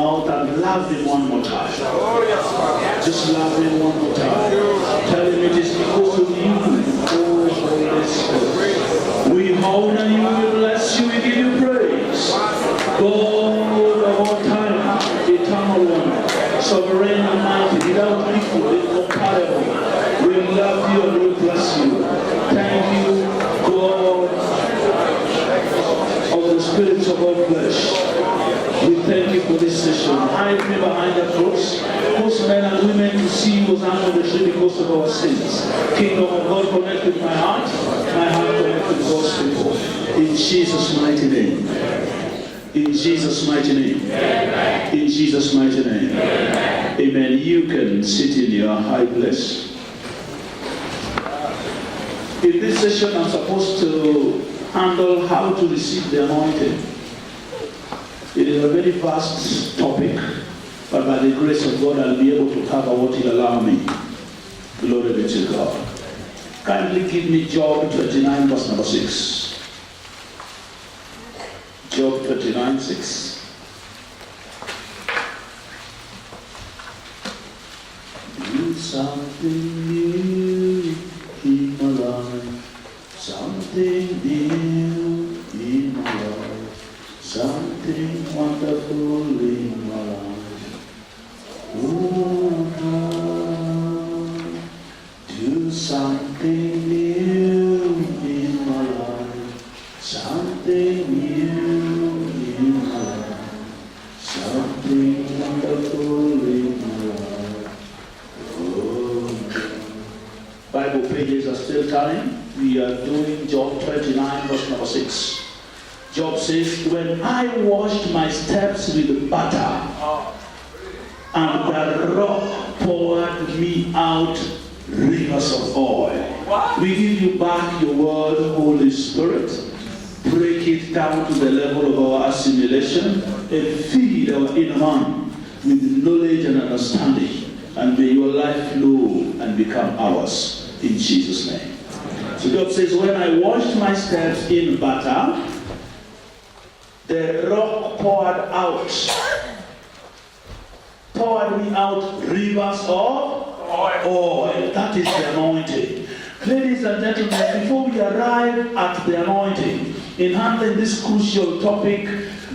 out and love him one more time. Just love him one more time. Tell him it is because of you. Oh, Holy Spirit. We honor you, we bless you, we give you praise. God of all time, eternal one, sovereign and mighty, without equal, incomparable. We love you and we bless you. Thank you, God of the spirits of all flesh. We thank you for this session. Hide me behind the cross. Cause men and women to see who was under the tree because of our sins. Kingdom of God, connect with my heart connect with God's people. In Jesus' mighty name. In Jesus' mighty name. Amen. In Jesus' mighty name. Amen. Amen. You can sit in your high place. In this session, I'm supposed to handle how to receive the anointing. It is a very vast topic, but by the grace of God, I'll be able to cover what He'll allow me. Glory be to God. Kindly give me Job 29, verse number 6. Job 29, 6. Do something new in my life, something new in my life. Something wonderful in my life. Oh God, do something new in my life. Something new in my life. Something wonderful in my life. Oh God. Bible pages are still turning. We are doing Job 29, verse number 6. Job says, when I washed my steps with butter, and the rock poured me out rivers of oil. We give you back your word, Holy Spirit. Break it down to the level of our assimilation and feed our inner man with knowledge and understanding. And may your life flow and become ours in Jesus' name. So Job says, when I washed my steps in butter, the rock poured me out rivers of oil. That is the anointing. Ladies and gentlemen, before we arrive at the anointing, in handling this crucial topic,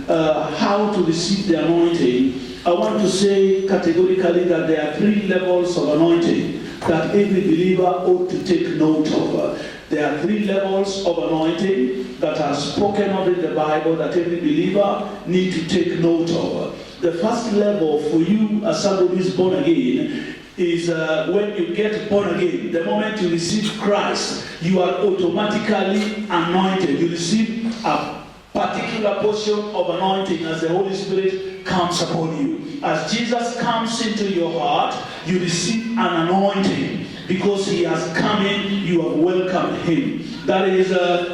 how to receive the anointing, I want to say categorically that there are 3 levels of anointing that every believer ought to take note of. There are 3 levels of anointing that are spoken of in the Bible that every believer needs to take note of. The first level for you as somebody who is born again is when you get born again. The moment you receive Christ, you are automatically anointed. You receive a particular portion of anointing as the Holy Spirit comes upon you. As Jesus comes into your heart, you receive an anointing. Because he has come in, you have welcomed him. That is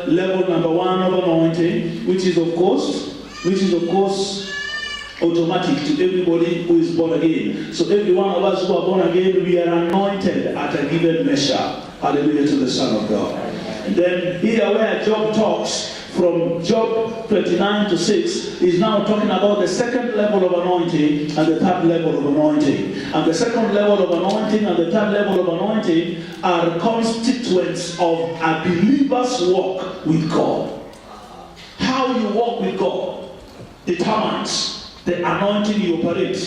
level number 1 of anointing, which is of course automatic to everybody who is born again. So every one of us who are born again, we are anointed at a given measure. Hallelujah to the Son of God. And then here where Job talks, from Job 29 to 6, is now talking about the second level of anointing and the third level of anointing. And the second level of anointing and the third level of anointing are constituents of a believer's walk with God. How you walk with God determines the anointing you operate,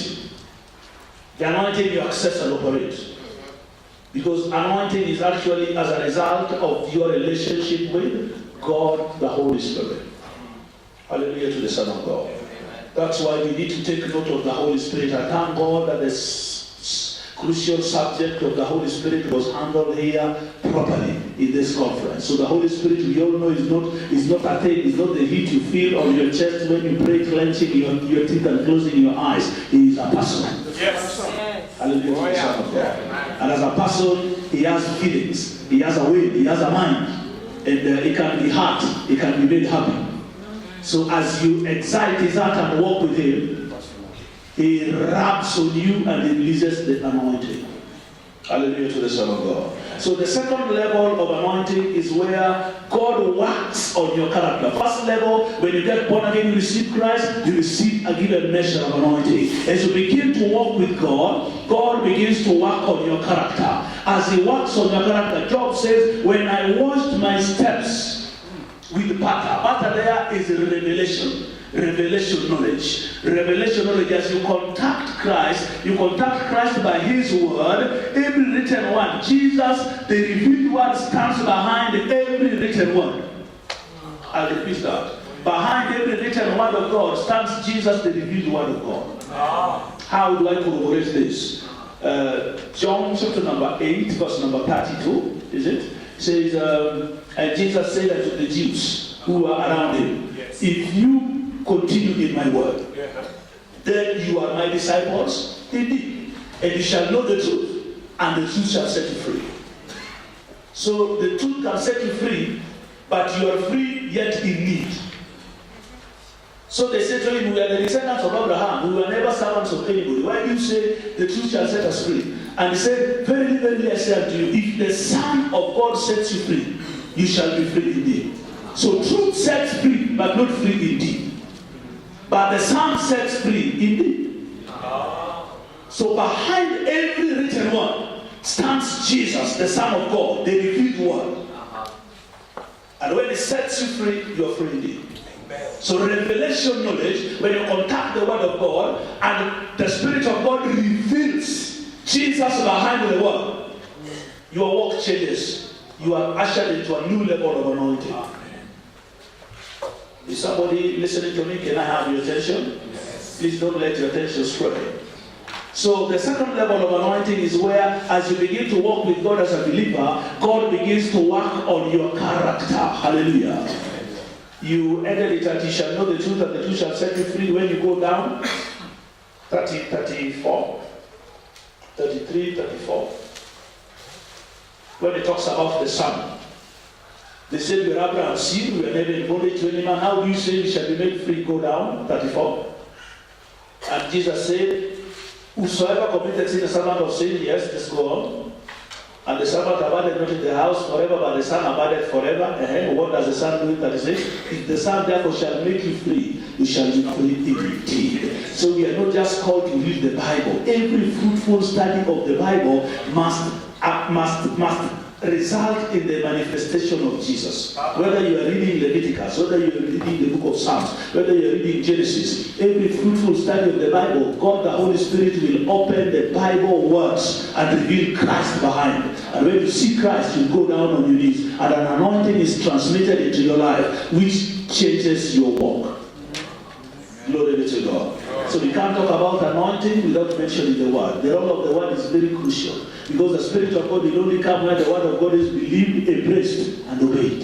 the anointing you access and operate. Because anointing is actually as a result of your relationship with God, the Holy Spirit. Hallelujah to the Son of God. That's why we need to take note of the Holy Spirit. I thank God that this crucial subject of the Holy Spirit was handled here properly in this conference. So the Holy Spirit, we all know, is not a thing. It's not the heat you feel on your chest when you pray, clenching your teeth and closing your eyes. He is a person. Yes. Hallelujah to the Son of God. And as a person, he has feelings. He has a will. He has a mind. And it can be hurt, it can be made happy. So as you excite his heart and walk with him, he rubs on you and he releases the anointing. Hallelujah to the Son of God. So the second level of anointing is where God works on your character. First level, when you get born again, you receive Christ, you receive a given measure of anointing. As you begin to walk with God, God begins to work on your character. As He works on your character, Job says, when I washed my steps with butter there is a revelation. Revelation knowledge. Revelation knowledge, as you contact Christ by His word, every written word. Jesus, the revealed word, stands behind every written word. I'll repeat that. Behind every written word of God stands Jesus, the revealed word of God. How do I corroborate this? John chapter number 8, verse number 32, is it? Says, and Jesus said unto the Jews who were around Him, if you continue in my word, then you are my disciples indeed, and you shall know the truth, and the truth shall set you free. So the truth can set you free, but you are free yet in need. So they said to him, we are the descendants of Abraham, we were never servants of anybody. Why do you say the truth shall set us free? And he said, verily, verily, I say unto you, if the Son of God sets you free, you shall be free indeed. So truth sets free, but not free indeed. But the Son sets free indeed. So behind every written word stands Jesus, the Son of God, the revealed word. And when He sets you free, you are free indeed. So revelation knowledge, when you contact the word of God and the Spirit of God reveals Jesus behind the word, your walk changes. You are ushered into a new level of anointing. Is somebody listening to me? Can I have your attention? Please don't let your attention stray. So the second level of anointing is where, as you begin to walk with God as a believer, God begins to work on your character. Hallelujah. You ended it that you shall know the truth, and the truth shall set you free. When you go down, 34, 33, 34. When it talks about the Son. They said, we are Abraham's seed, we are never in bondage to any man. How do you say we shall be made free? Go down, 34. And Jesus said, whosoever committed sin, the servant of sin, yes, let's go on. And the servant abided not in the house forever, but the Son abided forever. What does the Son do? 36. If the Son therefore shall make you free, you shall be free indeed. So we are not just called to read the Bible. Every fruitful study of the Bible must result in the manifestation of Jesus. Whether you are reading Leviticus, whether you are reading the book of Psalms, whether you are reading Genesis, every fruitful study of the Bible, God the Holy Spirit will open the Bible words and reveal Christ behind it. And when you see Christ, you go down on your knees, and an anointing is transmitted into your life, which changes your walk. Glory be to God. So we can't talk about anointing without mentioning the word. The role of the word is very crucial, because the Spirit of God will only come where the word of God is believed, embraced, and obeyed.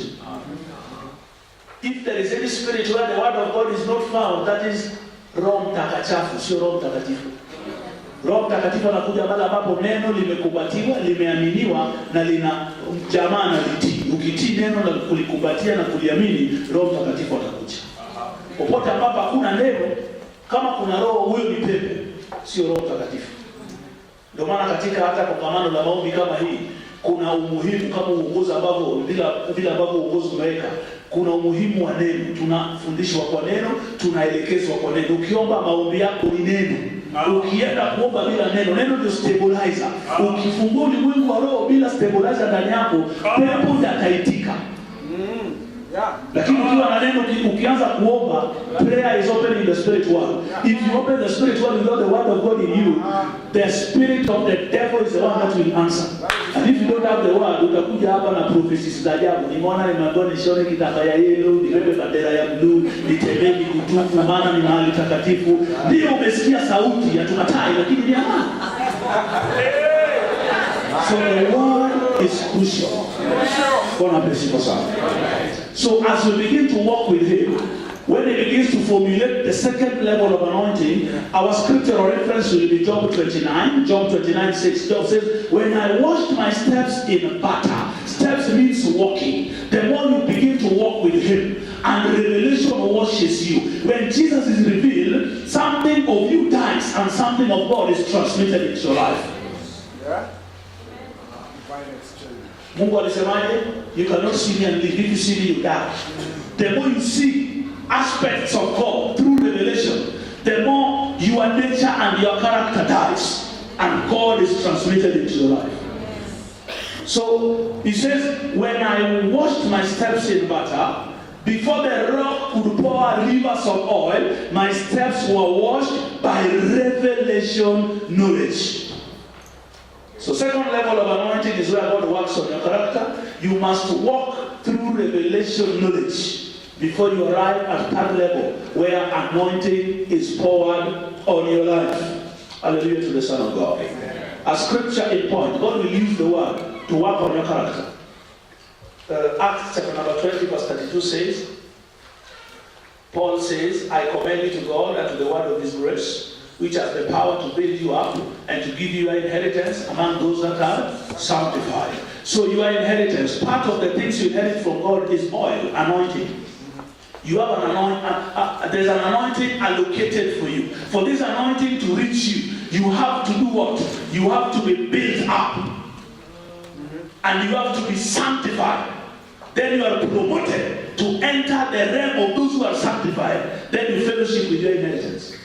If there is any spirit where the word of God is not found, that is Roho Mtakatifu, sio Roho Mtakatifu. Roho Mtakatifu anakuja pale ambapo neno limekubatiwa, limeaminiwa na lina jamaa na litii. Ukitii neno na kulikubatia na kuliamini, Roho Mtakatifu atakuja. Popote ambapo hakuna neno, kama kuna roho, huyo ni pepe, sio Roho Mtakatifu. Ndio maana katika hata kongamano la maombi kama hii, kuna umuhimu kama uongozi ambavyo vile ambavyo uongozi umeweka, kuna umuhimu wa neno. Tunafundishwa kwa neno, tunaelekezwa kwa neno. Ukiomba maombi yako ni neno. Ukienda kuomba bila neno, neno ndio stabilizer. Ukifungua ulimwengu wa roho bila stabilizer ndani yako, pepo itakaitika. Lakini ukiwa na neno, ukianza kuomba, prayer is open in the spirit world. If you open the spirit world without the word of God in you, the spirit of the devil is the one that will answer. And if you don't have the word, utakuja hapa na prophecies za ajabu. Nimeona nimeambiwa nishone kitambaa ya yellow, nibebe bendera ya blue, nitembee mikutufu, maana ni mahali takatifu. Ndio umesikia sauti ya tunatai, lakini ni amani. So the word is crucial. So as we begin to walk with Him, when He begins to formulate the second level of anointing, our scriptural reference will be Job 29. Job 29:6. Job says, when I washed my steps in butter. Steps means walking. The more you begin to walk with Him, and revelation washes you. When Jesus is revealed, something of you dies, and something of God is transmitted into your life. Mungu alisemaje? You cannot see me and live. If you see me, you die. The more you see aspects of God through revelation, the more your nature and your character dies, and God is transmitted into your life. So he says, when I washed my steps in butter, before the rock could pour rivers of oil, my steps were washed by revelation knowledge. So second level of anointing is where God works on your character. You must walk through revelation knowledge before you arrive at third level, where anointing is poured on your life. Hallelujah to the Son of God. Amen. A scripture in point. God will use the word to work on your character. Acts chapter number 20 verse 32 says, Paul says, I commend you to God and to the word of his grace, which has the power to build you up and to give you an inheritance among those that are sanctified. So your inheritance, part of the things you inherit from God is oil, anointing. You have an anointing, there's an anointing allocated for you. For this anointing to reach you, you have to do what? You have to be built up. And you have to be sanctified. Then you are promoted to enter the realm of those who are sanctified. Then you fellowship with your inheritance.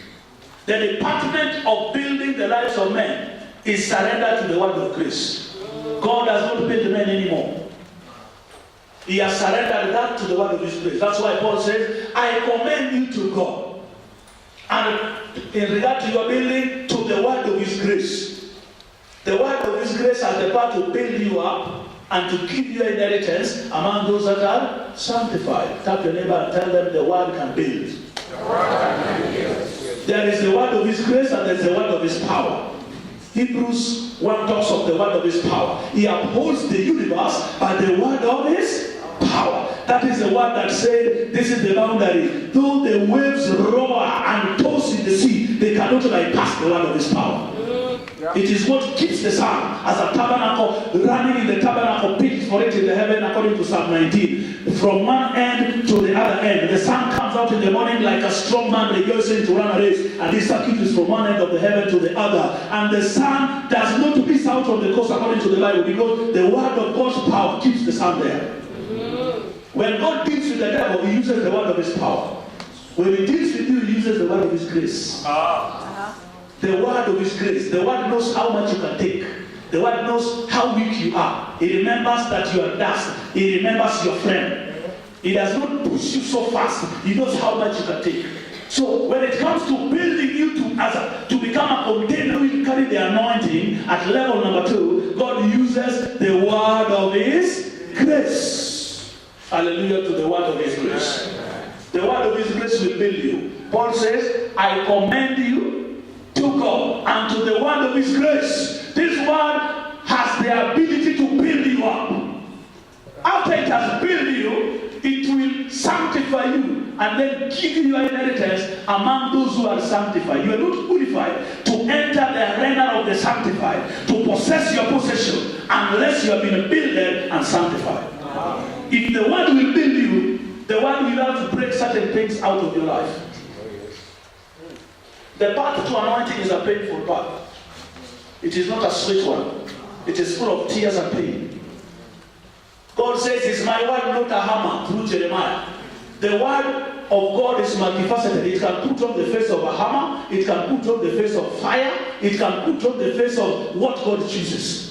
The department of building the lives of men is surrender to the word of grace. God does not build men anymore. He has surrendered that to the word of his grace. That's why Paul says, I commend you to God. And in regard to your building, to the word of his grace. The word of his grace has the power to build you up and to give you inheritance among those that are sanctified. Tap your neighbor and tell them the word can build. The word can build. There is the word of his grace and there is the word of his power. Hebrews 1 talks of the word of his power. He upholds the universe by the word of his power. That is the word that said, this is the boundary. Though the waves roar and toss in the sea, they cannot bypass the word of his power. It is what keeps the sun as a tabernacle running in the tabernacle pit for it in the heaven, according to Psalm 19. From one end to the other end, the sun comes out in the morning like a strong man rejoicing to run a race, and this circuit is from one end of the heaven to the other. And the sun does not miss out on the coast according to the Bible, because the word of God's power keeps the sun there. When God deals with the devil, he uses the word of his power. When he deals with you, he uses the word of his grace. The word of his grace. The word knows how much you can take. The word knows how weak you are. He remembers that you are dust. He remembers your friend. He does not push you so fast. He knows how much you can take. So when it comes to building you to become a container who will carry the anointing at level number 2, God uses the word of his grace. Hallelujah to the word of his grace. The word of his grace will build you. Paul says, I commend you to God and to the word of his grace. This word has the ability to build you up. After it has built you, it will sanctify you and then give you your inheritance among those who are sanctified. You are not qualified to enter the arena of the sanctified, to possess your possession, unless you have been builded and sanctified. If the word will build you, the word will have to break certain things out of your life. The path to anointing is a painful path. It is not a sweet one. It is full of tears and pain. God says, it's my word, not a hammer, through Jeremiah. The word of God is multifaceted. It can put on the face of a hammer. It can put on the face of fire. It can put on the face of what God chooses.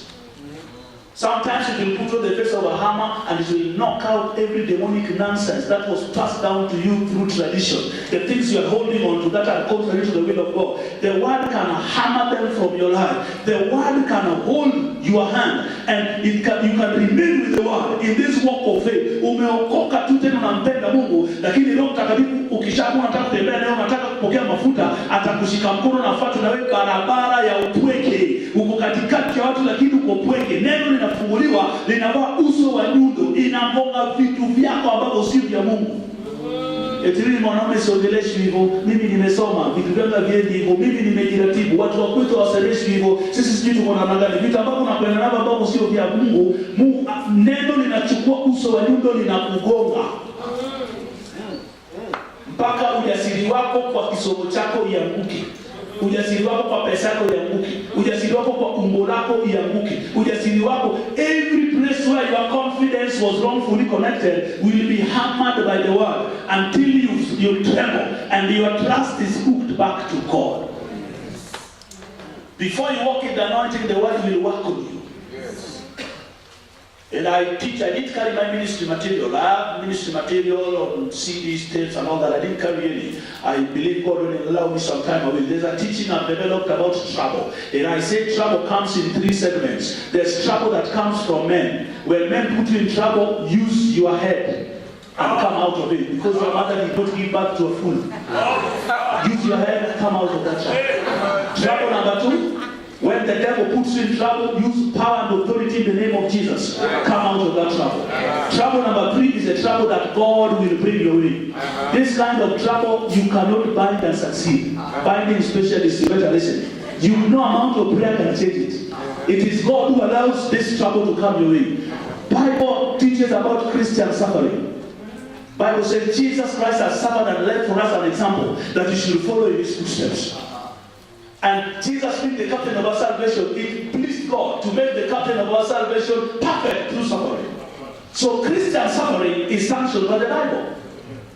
Sometimes it will put on the face of a hammer and it will knock out every demonic nonsense that was passed down to you through tradition. The things you are holding on to that are contrary to the will of God. The word can hammer them from your life. The word can hold your hand and you can remain with the word in this walk of faith. Umeokoka tu tena unampenda Mungu, lakini Roho Mtakatifu ukishaamua unataka kutembea naye, unataka kupokea mafuta, atakushika mkono na fuata na wewe barabara ya upweke. Uko katikati ya watu lakini uko pweke. Neno linafunguliwa, linavaa uso wa nyundo, inangonga vitu vyako ambavyo si vya Mungu. Eti mimi mwanaume siongeleshwi hivyo, mimi nimesoma, vitu vyangu viendi hivyo, mimi nimejiratibu, watu wa kwetu waseleshwi hivyo, sisi sijui tuko na magari, vitu ambavyo unakwenda navyo ambavyo sio vya Mungu. Neno linachukua uso wa nyundo, linakugonga mpaka ujasiri wako kwa kisomo chako ianguke. ujasiri wako kwa pesa yako ianguke, ujasiri wako kwa umbo lako ianguke, ujasiri wako, every place where your confidence was wrongfully connected will be hammered by the word until you tremble and your trust is hooked back to God. Before you walk in the anointing, the word will work on you. Yes. And I did carry my ministry material. I have ministry material on CDs, tapes and all that. I didn't carry any. I believe God will allow me some time away. There's a teaching I've developed about trouble. And I say trouble comes in 3 segments. There's trouble that comes from men. When men put you in trouble, use your head and come out of it. Because your mother did not give back to a fool. Use your head and come out of that trouble. Trouble number 2, when the devil puts you in trouble, use power and authority in the name of Jesus. Come out of that trouble. Trouble number 3 is a trouble that God will bring your way. This kind of trouble, you cannot bind and succeed. Binding specialists, you better listen. No amount of prayer can change it. It is God who allows this trouble to come your way. Bible teaches about Christian suffering. Bible says Jesus Christ has suffered and left for us an example that we should follow in his footsteps. And Jesus being the captain of our salvation, it pleased God to make the captain of our salvation perfect through suffering. So Christian suffering is sanctioned by the Bible.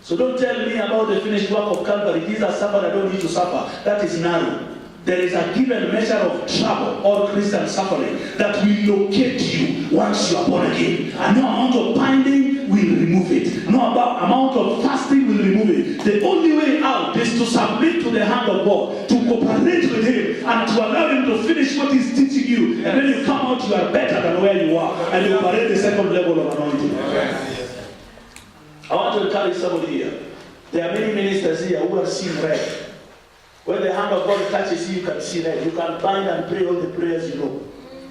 So don't tell me about the finished work of Calvary. Jesus suffered, I don't need to suffer. That is narrow. There is a given measure of trouble or Christian suffering that will locate you once you are born again. And no amount of binding will remove it. No amount of fasting will remove it. The only way out is to submit to the hand of God, to cooperate with him, and to allow him to finish what he's teaching you. And then you come out, you are better than where you are. And you operate the second level of anointing. I want to encourage somebody here. There are many ministers here who have seen red. When the hand of God touches you, you can see red. You can bind and pray all the prayers you know.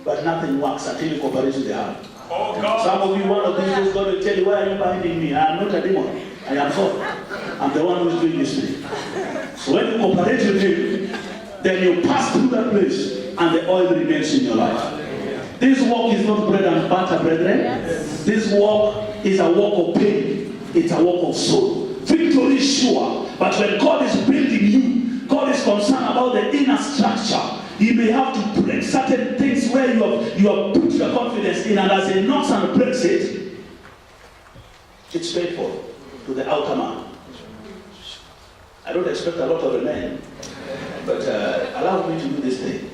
But nothing works until you cooperate with the hand. Oh, God. Some of you, one of these days, God will tell you, why are you binding me? I am not a demon. I am God. I'm the one who is doing this thing. So when you cooperate with him, then you pass through that place and the oil remains in your life. This walk is not bread and butter, brethren. Yes. This walk is a walk of pain. It's a walk of soul. Victory is sure. But when God is building you, God is concerned about the inner structure. He may have to break certain things where you have put your confidence in, and as he knocks and breaks it, it's painful to the outer man. I don't expect a lot of a man, but allow me to do this thing.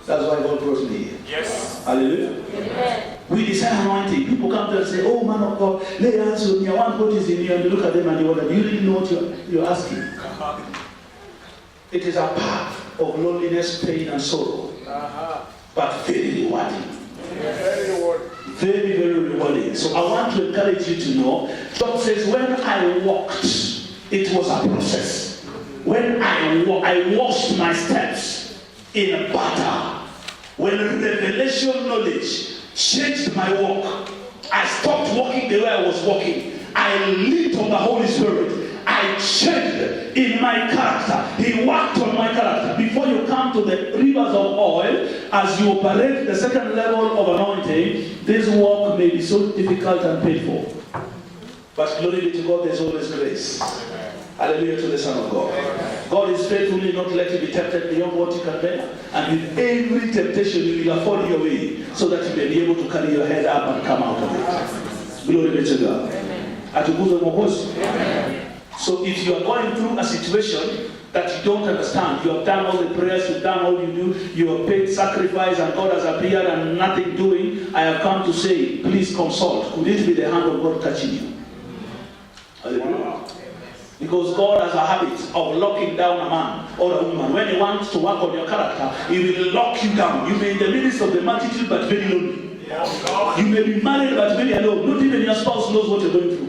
That's why God brought me here. Yes. Hallelujah. Amen. We desire anointing. People come to us and say, oh man of God, lay hands on me. I want what is in you. And you look at them and you wonder, do you really know what you're asking? It is a path of loneliness, pain, and sorrow. But very rewarding. Very rewarding. Very, very rewarding. So I want to encourage you to know, Job says, when I walked, it was a process. When I washed my steps in battle. When revelation knowledge changed my walk, I stopped walking the way I was walking. I leaned on the Holy Spirit. I changed in my character. He worked on my character. Before you come to the rivers of oil, as you operate the second level of anointing, this walk may be so difficult and painful. But glory be to God, there's always grace. Hallelujah to the Son of God. God is faithfully not let you be tempted beyond what you can bear. And with every temptation, you will afford your way so that you may be able to carry your head up and come out of it. Glory be to God. Atukuze Mwokozi. So if you are going through a situation that you don't understand, you have done all the prayers, you've done all you do, you have paid sacrifice and God has appeared and nothing doing, I have come to say, please consult. Could it be the hand of God touching you? Hallelujah. Because God has a habit of locking down a man or a woman. When he wants to work on your character, he will lock you down. You may be in the midst of the multitude but very lonely. You may be married but very alone. Not even your spouse knows what you're going through.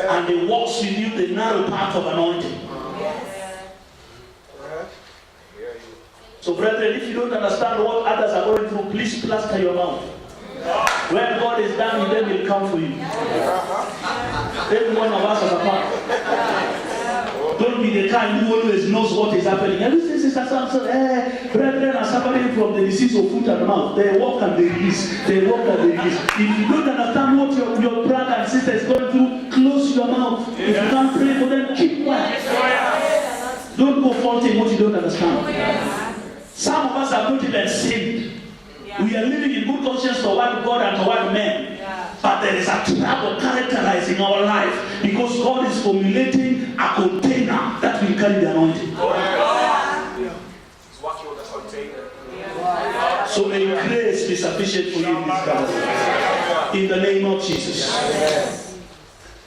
And he walks with you the narrow path of anointing. So brethren, if you don't understand what others are going through, please plaster your mouth. When God is done with them, he'll come for you. Every one of us as a part. Don't be be the kind who always knows what is happening. And this is Samson, brethren are suffering from the disease of foot and mouth. They walk and they release. They walk and they release. If you don't understand what your brother and sister is going through, close your mouth. If you can't pray for them, keep quiet. Don't go faulting what you don't understand. Some of us are not even saved. We are living in good conscience toward God and toward men. But there is a trouble characterizing our life because God is formulating a container that will carry the anointing. So may grace be sufficient for you in this gathering. In the name of Jesus.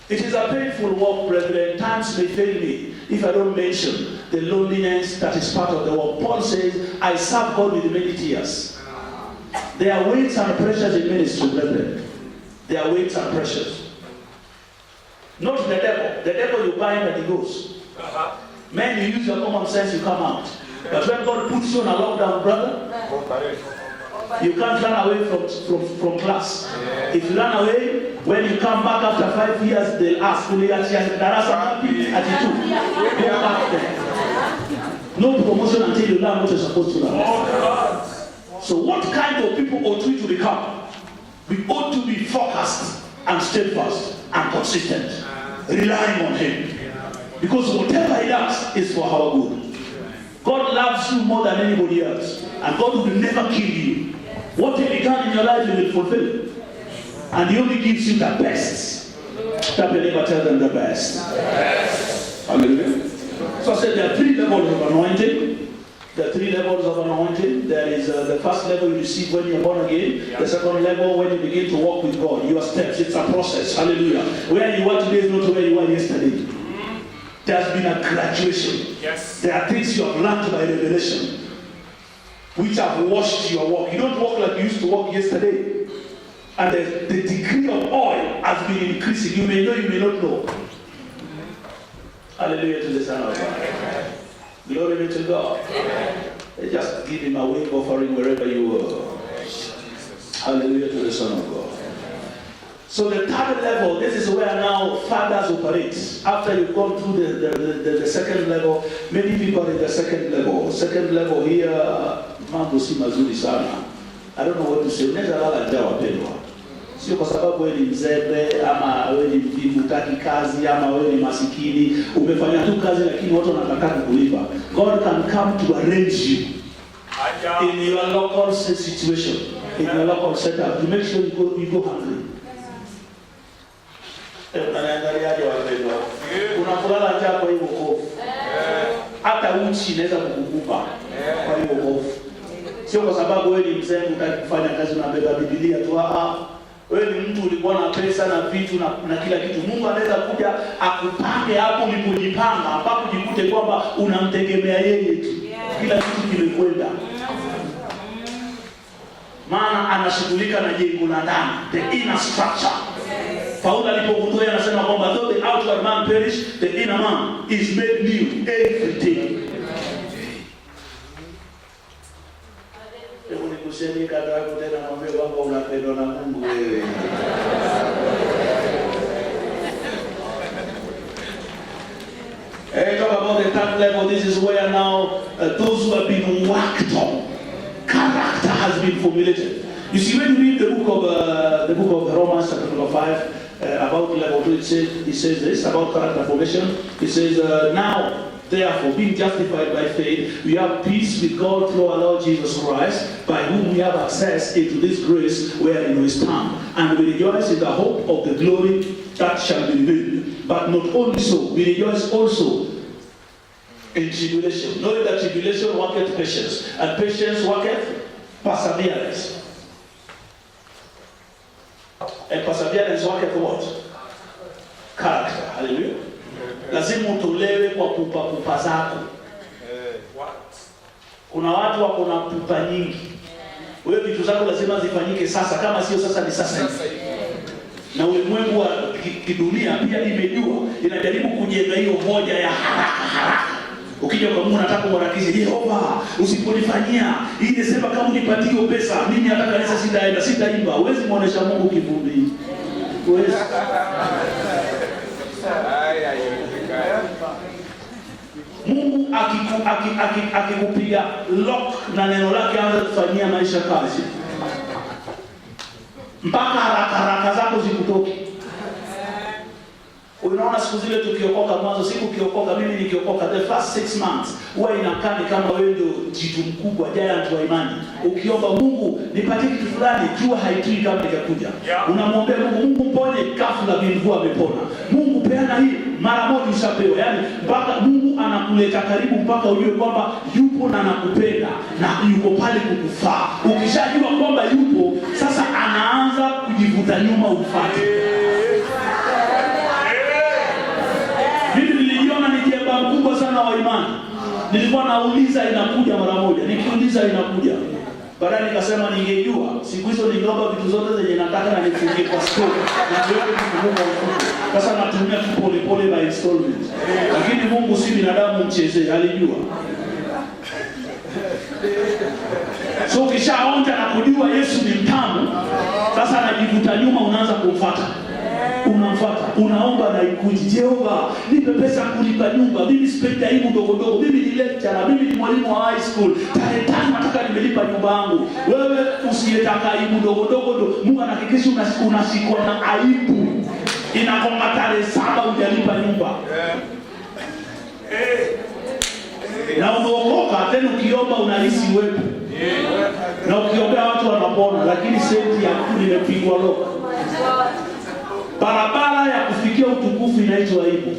It is a painful walk, brethren. Times may fail me if I don't mention the loneliness that is part of the walk. Paul says, I serve God with many tears. There are weights and pressures in ministry, brethren. There are weights and pressures. Not the devil. The devil you bind and he goes. Man, you use your common sense, you come out. But when God puts you on a lockdown, brother, you can't run away from class. If you run away, when you come back after 5 years, they'll ask, go back there. No promotion until you learn what you're supposed to learn. So what kind of people ought we to become? We ought to be focused and steadfast and consistent, relying on Him. Because whatever He does is for our good. God loves you more than anybody else. And God will never kill you. What He began in your life, He will fulfill. And He only gives you the best. That will never tell them the best. Hallelujah. So I said there are 3 levels of anointing. There are 3 levels of anointing. There is the first level you receive when you're born again. The second level when you begin to walk with God. Your steps. It's a process. Hallelujah. Where you are today is not where you were yesterday. There has been a graduation. Yes. There are things you have learned by revelation, which have washed your walk. You don't walk like you used to walk yesterday. And the degree of oil has been increasing. You may know, you may not know. Hallelujah to the Son of God. Glory be to God. Just give Him a wave offering wherever you are. Hallelujah to the Son of God. So the 3rd level, this is where now fathers operate. After you've gone through the 2nd level, many people are in the 2nd level. 2nd level here, mambo si mazuri sana. I don't know what to say. Unaweza lala njaa wapendwa. Sio kwa sababu wewe ni mzembe ama wewe ni mvivu hutaki kazi ama wewe ni masikini, umefanya tu kazi lakini watu wanataka kukulipa. God can come to arrange you in your local situation, in your local setup to make sure you go hungry. Unaangaliaje wapendwa? Unakulala njaa kwa hiyo wokovu. Hata uchi inaweza kukukupa kwa hiyo wokovu. Sio kwa sababu wewe ni mzembe hutaki kufanya kazi unabeba Biblia tu. Wewe ni mtu ulikuwa na pesa na vitu na kila kitu. Mungu anaweza kuja akupange hapo ulipojipanga, ambapo jikute kwamba unamtegemea yeye tu. Kila kitu kimekwenda. Maana anashughulika na jengo la ndani, the inner structure. Paulo alipogundua anasema kwamba though the outward man perish, the inner man is made new every day. Kuseni kada yako tena mwambie kwamba unapendwa na Mungu wewe. Talk about the 3rd level. This is where now those who have been worked on, character has been formulated. You see, when you read the book of Romans chapter 5 about level 2, it says this about character formation. It says now, therefore, being justified by faith, we have peace with God through our Lord Jesus Christ, by whom we have access into this grace wherein we stand. And we rejoice in the hope of the glory that shall be revealed. But not only so, we rejoice also in tribulation, knowing that tribulation worketh patience, and patience worketh perseverance. And perseverance worketh what? Character. Hallelujah. Lazima utolewe kwa pupa zako. Kuna watu wako na pupa nyingi. Wewe vitu zako lazima zifanyike sasa, kama sio sasa ni sasa hivi. Na ulimwengu wa kidunia pia imejua, inajaribu kujenga hiyo moja ya haraka. Ukija kwa Mungu nataka kuharakisha, Jehova, usiponifanyia ili sema kama unipatie pesa, mimi hata kanisa sitaimba. Huwezi muonesha Mungu kivumbi. Huwezi. akikupiga lock na neno lake aanze kufanyia maisha kazi, mpaka haraka zako zikutoke. Unaona siku zile tukiokoka mwanzo, siku ukiokoka, mimi nikiokoka, the first 6 months huwa inakaa kama wewe ndio jitu mkubwa, giant wa imani. Ukiomba Mungu nipatie kitu fulani, jua haitui kama ikakuja. Unamwombea Mungu mponye, ghafla mvua amepona. Mungu peana hii, mara moja ushapewa. Yaani mpaka Mungu anakuleta karibu mpaka ujue kwamba yupo na anakupenda na yuko pale kukufaa. Ukishajua kwamba yupo, sasa anaanza kujivuta nyuma ufuate. Mkubwa sana wa imani. Nilikuwa nauliza inakuja mara moja. Nikiuliza inakuja. Baadaye nikasema ningejua, siku hizo ningeomba vitu zote zenye nataka na nifungie kwa store. Na niweke kifungo mfuko. Sasa natumia pole by installment. Lakini Mungu si binadamu mchezee, alijua. So ukishaonja na kujua Yesu ni mtamu, sasa anajivuta nyuma, unaanza kumfuata. Unamfuata, unaomba na ikuji, Jehova nipe pesa kulipa nyumba, mimi sipendi aibu ndogo, mimi ni lecturer, mimi ni mwalimu wa high school, tarehe 5 nataka nimelipa nyumba yangu. Wewe usiyetaka aibu ndogo, Mungu anahakikisha unashikwa na aibu. Inakonga tarehe 7 hujalipa nyumba. Na unaokoka tena, ukiomba unahisi wewe. Na ukiombea watu wanapona, lakini senti ya kuni imepigwa loka. Barabara ya kufikia utukufu inaitwa aibu.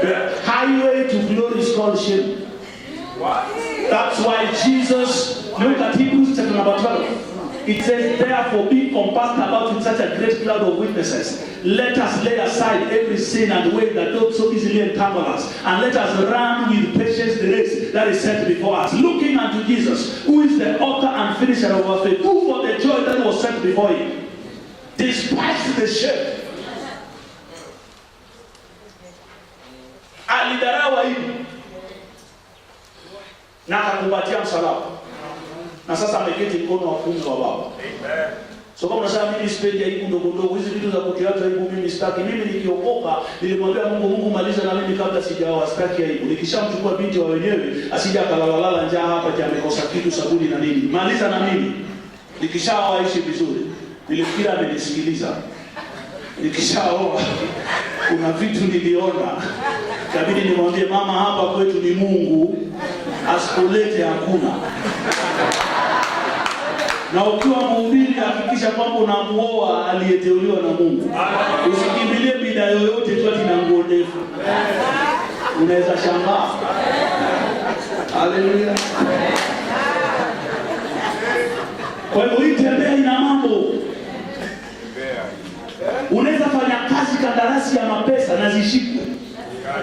The highway to glory is called shame. That's why Jesus, look at Hebrews chapter number 12. It says, therefore be compassed about with such a great cloud of witnesses. Let us lay aside every sin and weight that doth so easily entangle us, and let us run with patience the race that is set before us, looking unto Jesus, who is the author and finisher of our faith, who for the joy that was set before him despised the shame. Alidharau aibu na akakumbatia msalaba, na sasa ameketi mkono wa kuume wa Baba. Amen. So kama unasema mimi sipendi aibu ndogo, hizi vitu za kutiacha aibu mimi sitaki. Mimi nikiokoka nilimwambia Mungu maliza na mimi kabla sijaoa, sitaki aibu. Nikishamchukua binti wa wenyewe asije akalalala njaa hapa je amekosa kitu sabuni na nini. Maliza na mimi. Nikishaoa ishi vizuri. Nilifikiri amenisikiliza. Nikishaoa kuna vitu niliona. Kabidi nimwambie mama, hapa kwetu ni Mungu, asipolete hakuna. Na ukiwa mhubiri hakikisha kwamba unamuoa aliyeteuliwa na Mungu. Usikimbilie bid'a yoyote tu ati na nguo ndefu. Unaweza shangaa. Haleluya. Kwa hiyo hii tembea ina mambo. Unaweza fanya kazi kandarasi ya mapesa na zishikwe.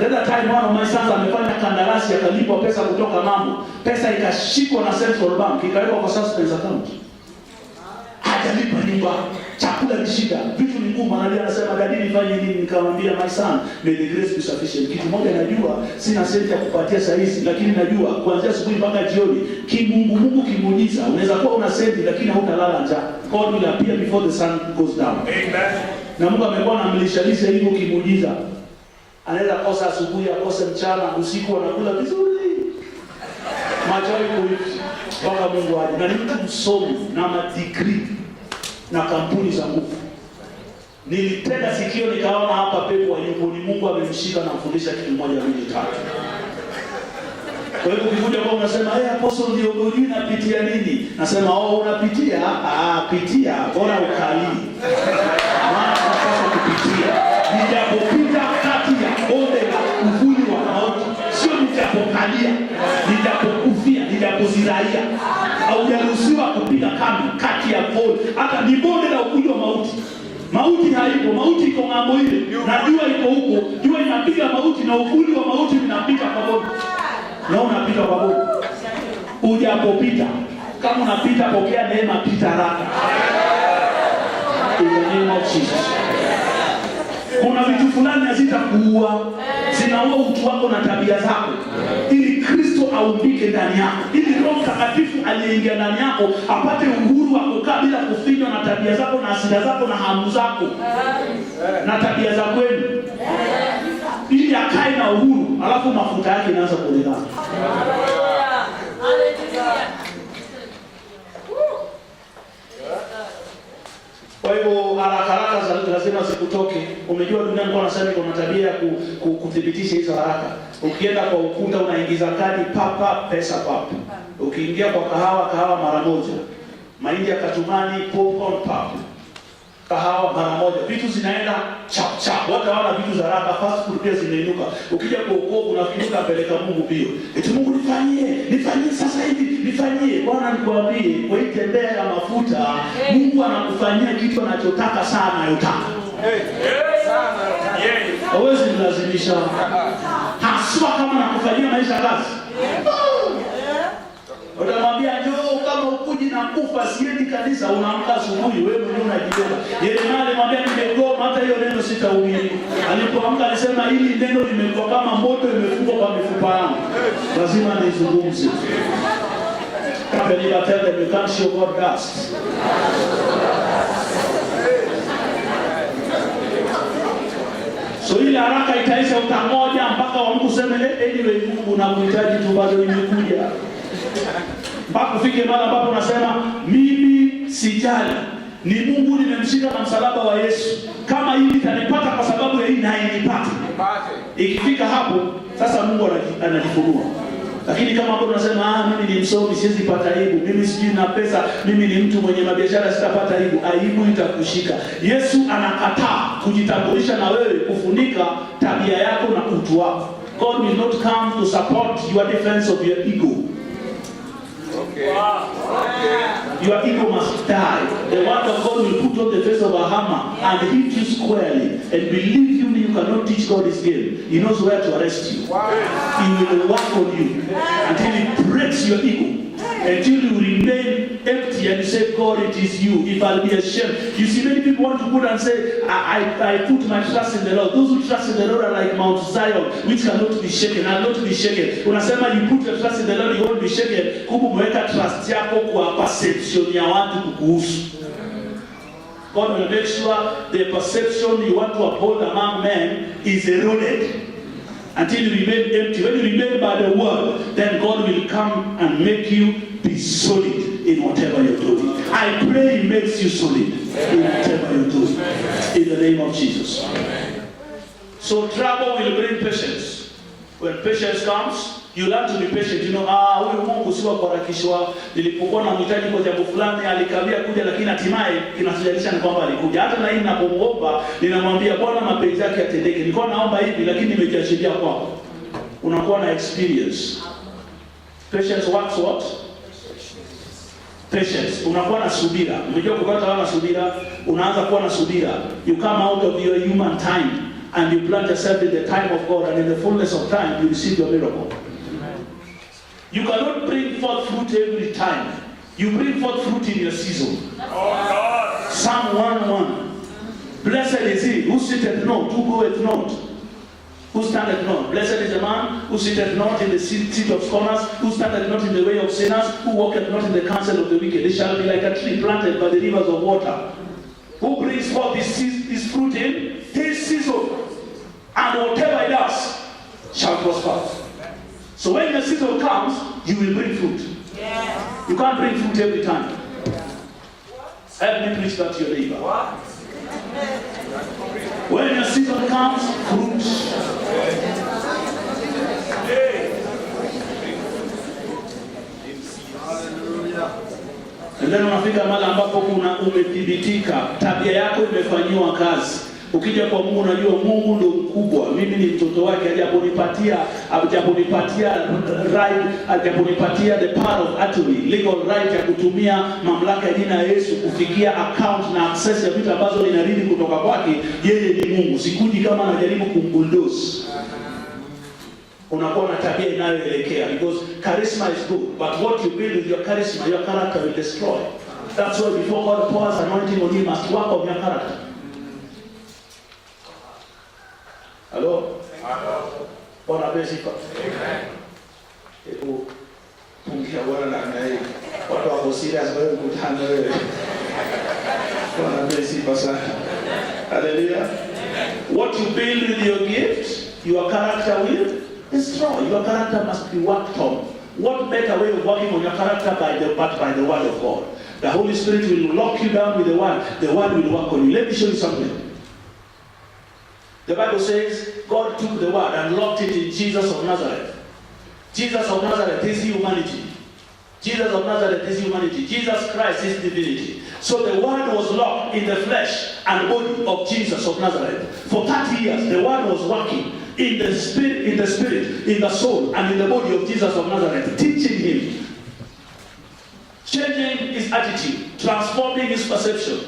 That time one of my sons amefanya kandarasi akalipwa pesa kutoka mambo. Pesa ikashikwa na Central Bank, ikawekwa kwa suspense account. Hajalipa nyumba, chakula ni shida, vitu ni ngumu. Anasema dadi nifanye nini? Nikamwambia my son, may the grace be sufficient. Kitu moja najua, sina senti ya kupatia saa hizi, lakini najua kuanzia asubuhi mpaka jioni Mungu kimuujiza. Unaweza kuwa una senti lakini hautalala njaa. God will appear before the sun goes down. Amen. Na Mungu amekuwa anamlishalisha hivyo kimuujiza. Anaweza kosa asubuhi, akose mchana, usiku anakula vizuri. Macho yako hivi mpaka Mungu aje. Na ni mtu msomi na madigrii na kampuni za nguvu. Nilitega sikio nikaona hapa pepo wa yupo, ni Mungu amemshika na kumfundisha kitu moja mbili tatu. Kwa hiyo ukikuja kwa unasema apostle ndio hujui napitia nini? Nasema unapitia, pitia, bora ukalii. Maana unapaswa kupitia. Nijapopita kati ya bonde la uvuli wa mauti, sio nijapokalia, nijapokufia, nijapoziraia. Haujaruhusiwa kupiga kambi kati ya bonde, hata ni bonde la uvuli wa mauti. Mauti haipo, mauti iko ng'ambo ile. Na jua iko huko, jua inapiga mauti na uvuli wa mauti unapita kwa bonde. Na unapita kwa bonde. Ujapopita, kama unapita pokea neema, pita haraka. In the name of Jesus. Kuna vitu fulani hazitakuua, zinaua utu wako na tabia zako, ili Kristo aumbike ndani yako, ili Roho Mtakatifu aliyeingia ndani yako apate uhuru wa kukaa bila kufinywa na tabia zako na hasira zako na hamu zako na tabia za kwenu. ili akae na uhuru, alafu mafuta yake inaanza kuonekana. Kwa hivyo haraka lazima zikutoke. Umejua dunia ndio wanasema kuna tabia ya kudhibitisha hizo haraka. Ukienda kwa ukuta unaingiza kadi papa, pesa papa. Ukiingia kwa kahawa mara moja. Mahindi ya katumani, popcorn papa. Kahawa mara moja. Vitu zinaenda chap chap. Watu hawana vitu za haraka, fast food pia zinainuka. Ukija kwa wokovu unafikiria peleka Mungu bio. Eti Mungu nifanyie sasa hivi, nifanyie. Bwana nikwambie, kwa hii tembea ya mafuta, Mungu anakufanyia kitu anachotaka sana anayotaka. Hawezi kulazimisha. Haswa kama nakufanyia maisha kazi. Utamwambia njoo kama ukuji na kufa siendi kanisa, unaamka asubuhi wewe mwenyewe unajibeba. Yeremia alimwambia nimegoma hata hiyo neno sitahubiri. Alipoamka alisema hili neno limekuwa kama moto imefungwa kwa mifupa yangu. Lazima nizungumze. Kama nilibatenda you can't show God dust. So ile haraka itaisha utangoja mpaka wa Mungu sema anyway Mungu nakuhitaji tu bado nimekuja. Mpaka ufike mahali ambapo unasema mimi sijali. Ni Mungu nimemshika na msalaba wa Yesu. Kama hili litanipata kwa sababu ya hii na inipate. Ikifika hapo sasa Mungu anajifunua. Lakini kama hapo unasema mimi ni msomi siwezi pata aibu, mimi sijui na pesa, mimi ni mtu mwenye mabiashara sitapata aibu, aibu itakushika. Yesu anakataa kujitambulisha na wewe, kufunika tabia yako na utu wako. God will not come to support your defense of your ego. Okay. Your ego must die. The word of God will put on the face of a hammer and hit you squarely. And believe you cannot teach God his game. He knows where to arrest you. He will work on you until he breaks your ego. Until you remain empty and you say, God, it is you. If I'll be ashamed. You see, many people want to put and say, I put my trust in the Lord. Those who trust in the Lord are like Mount Zion, which cannot be shaken, and not be shaken. Unasema you put your trust in the Lord, you won't be shaken. Kubu mweka trust yako kwa perception ya watu kukuhusu. God will make sure the perception you want to uphold among men is eroded until you remain empty. When you remain by the word, then God will come and make you be solid in whatever you're doing. I pray he makes you solid in whatever you're doing. In the name of Jesus. So trouble will bring patience. When patience comes, you learn to be patient. You know, huyu Mungu sio kuharakishwa. Nilipokuwa na mhitaji kwa jambo fulani alikawia kuja, lakini hatimaye kinachojalisha ni kwamba alikuja. Hata na hii ninapomuomba ninamwambia Bwana mapenzi yake yatendeke. Nilikuwa naomba hivi lakini nimejiachilia kwako. Unakuwa na experience. Patience works what? Patience. Unakuwa na subira. Unajua kupata na subira, unaanza kuwa na subira. You come out of your human time and you plant yourself in the time of God, and in the fullness of time you receive your miracle. You cannot bring forth fruit every time. You bring forth fruit in your season. Oh, Psalm 1:1. Blessed is he who sitteth not, who goeth not, who standeth not. Blessed is the man who sitteth not in the seat of scorners, who standeth not in the way of sinners, who walketh not in the counsel of the wicked. They shall be like a tree planted by the rivers of water, who brings forth his fruit in his season, and whatever he does shall prosper. So when the season comes, you will bring fruit. Yeah. You can't bring fruit every time. Help me preach that to your neighbor. When your season comes, fruit. And then unafika mahali ambapo umethibitika, tabia yako imefanyiwa kazi. Ukija kwa Mungu unajua Mungu ndio mkubwa. Mimi ni mtoto wake, hajaponipatia right, hajaponipatia the power of attorney, legal right ya kutumia mamlaka ya jina la Yesu kufikia account na access ya vitu ambazo ninaridi kutoka kwake. Yeye ni Mungu. Sikuji kama anajaribu kumbulldoze. Unakuwa na tabia inayoelekea, because charisma is good, but what you build with your charisma, your character will destroy. That's why before God pours anointing on you, must work on your character. Hello? Bwana besifa. Hebu pungia Bwana namna hii. Watu wako serious wewe mkutano wewe. Bwana besifa sana. Hallelujah. What you build with your gift, your character will destroy. Your character must be worked on. What better way of working on your character but by the word of God? The Holy Spirit will lock you down with the word. The word will work on you. Let me show you something. The Bible says God took the word and locked it in Jesus of Nazareth. Jesus of Nazareth is humanity. Jesus of Nazareth is humanity. Jesus Christ is divinity. So the word was locked in the flesh and body of Jesus of Nazareth. For 30 years, the word was working in the spirit, in the soul, and in the body of Jesus of Nazareth, teaching him, changing his attitude, transforming his perception,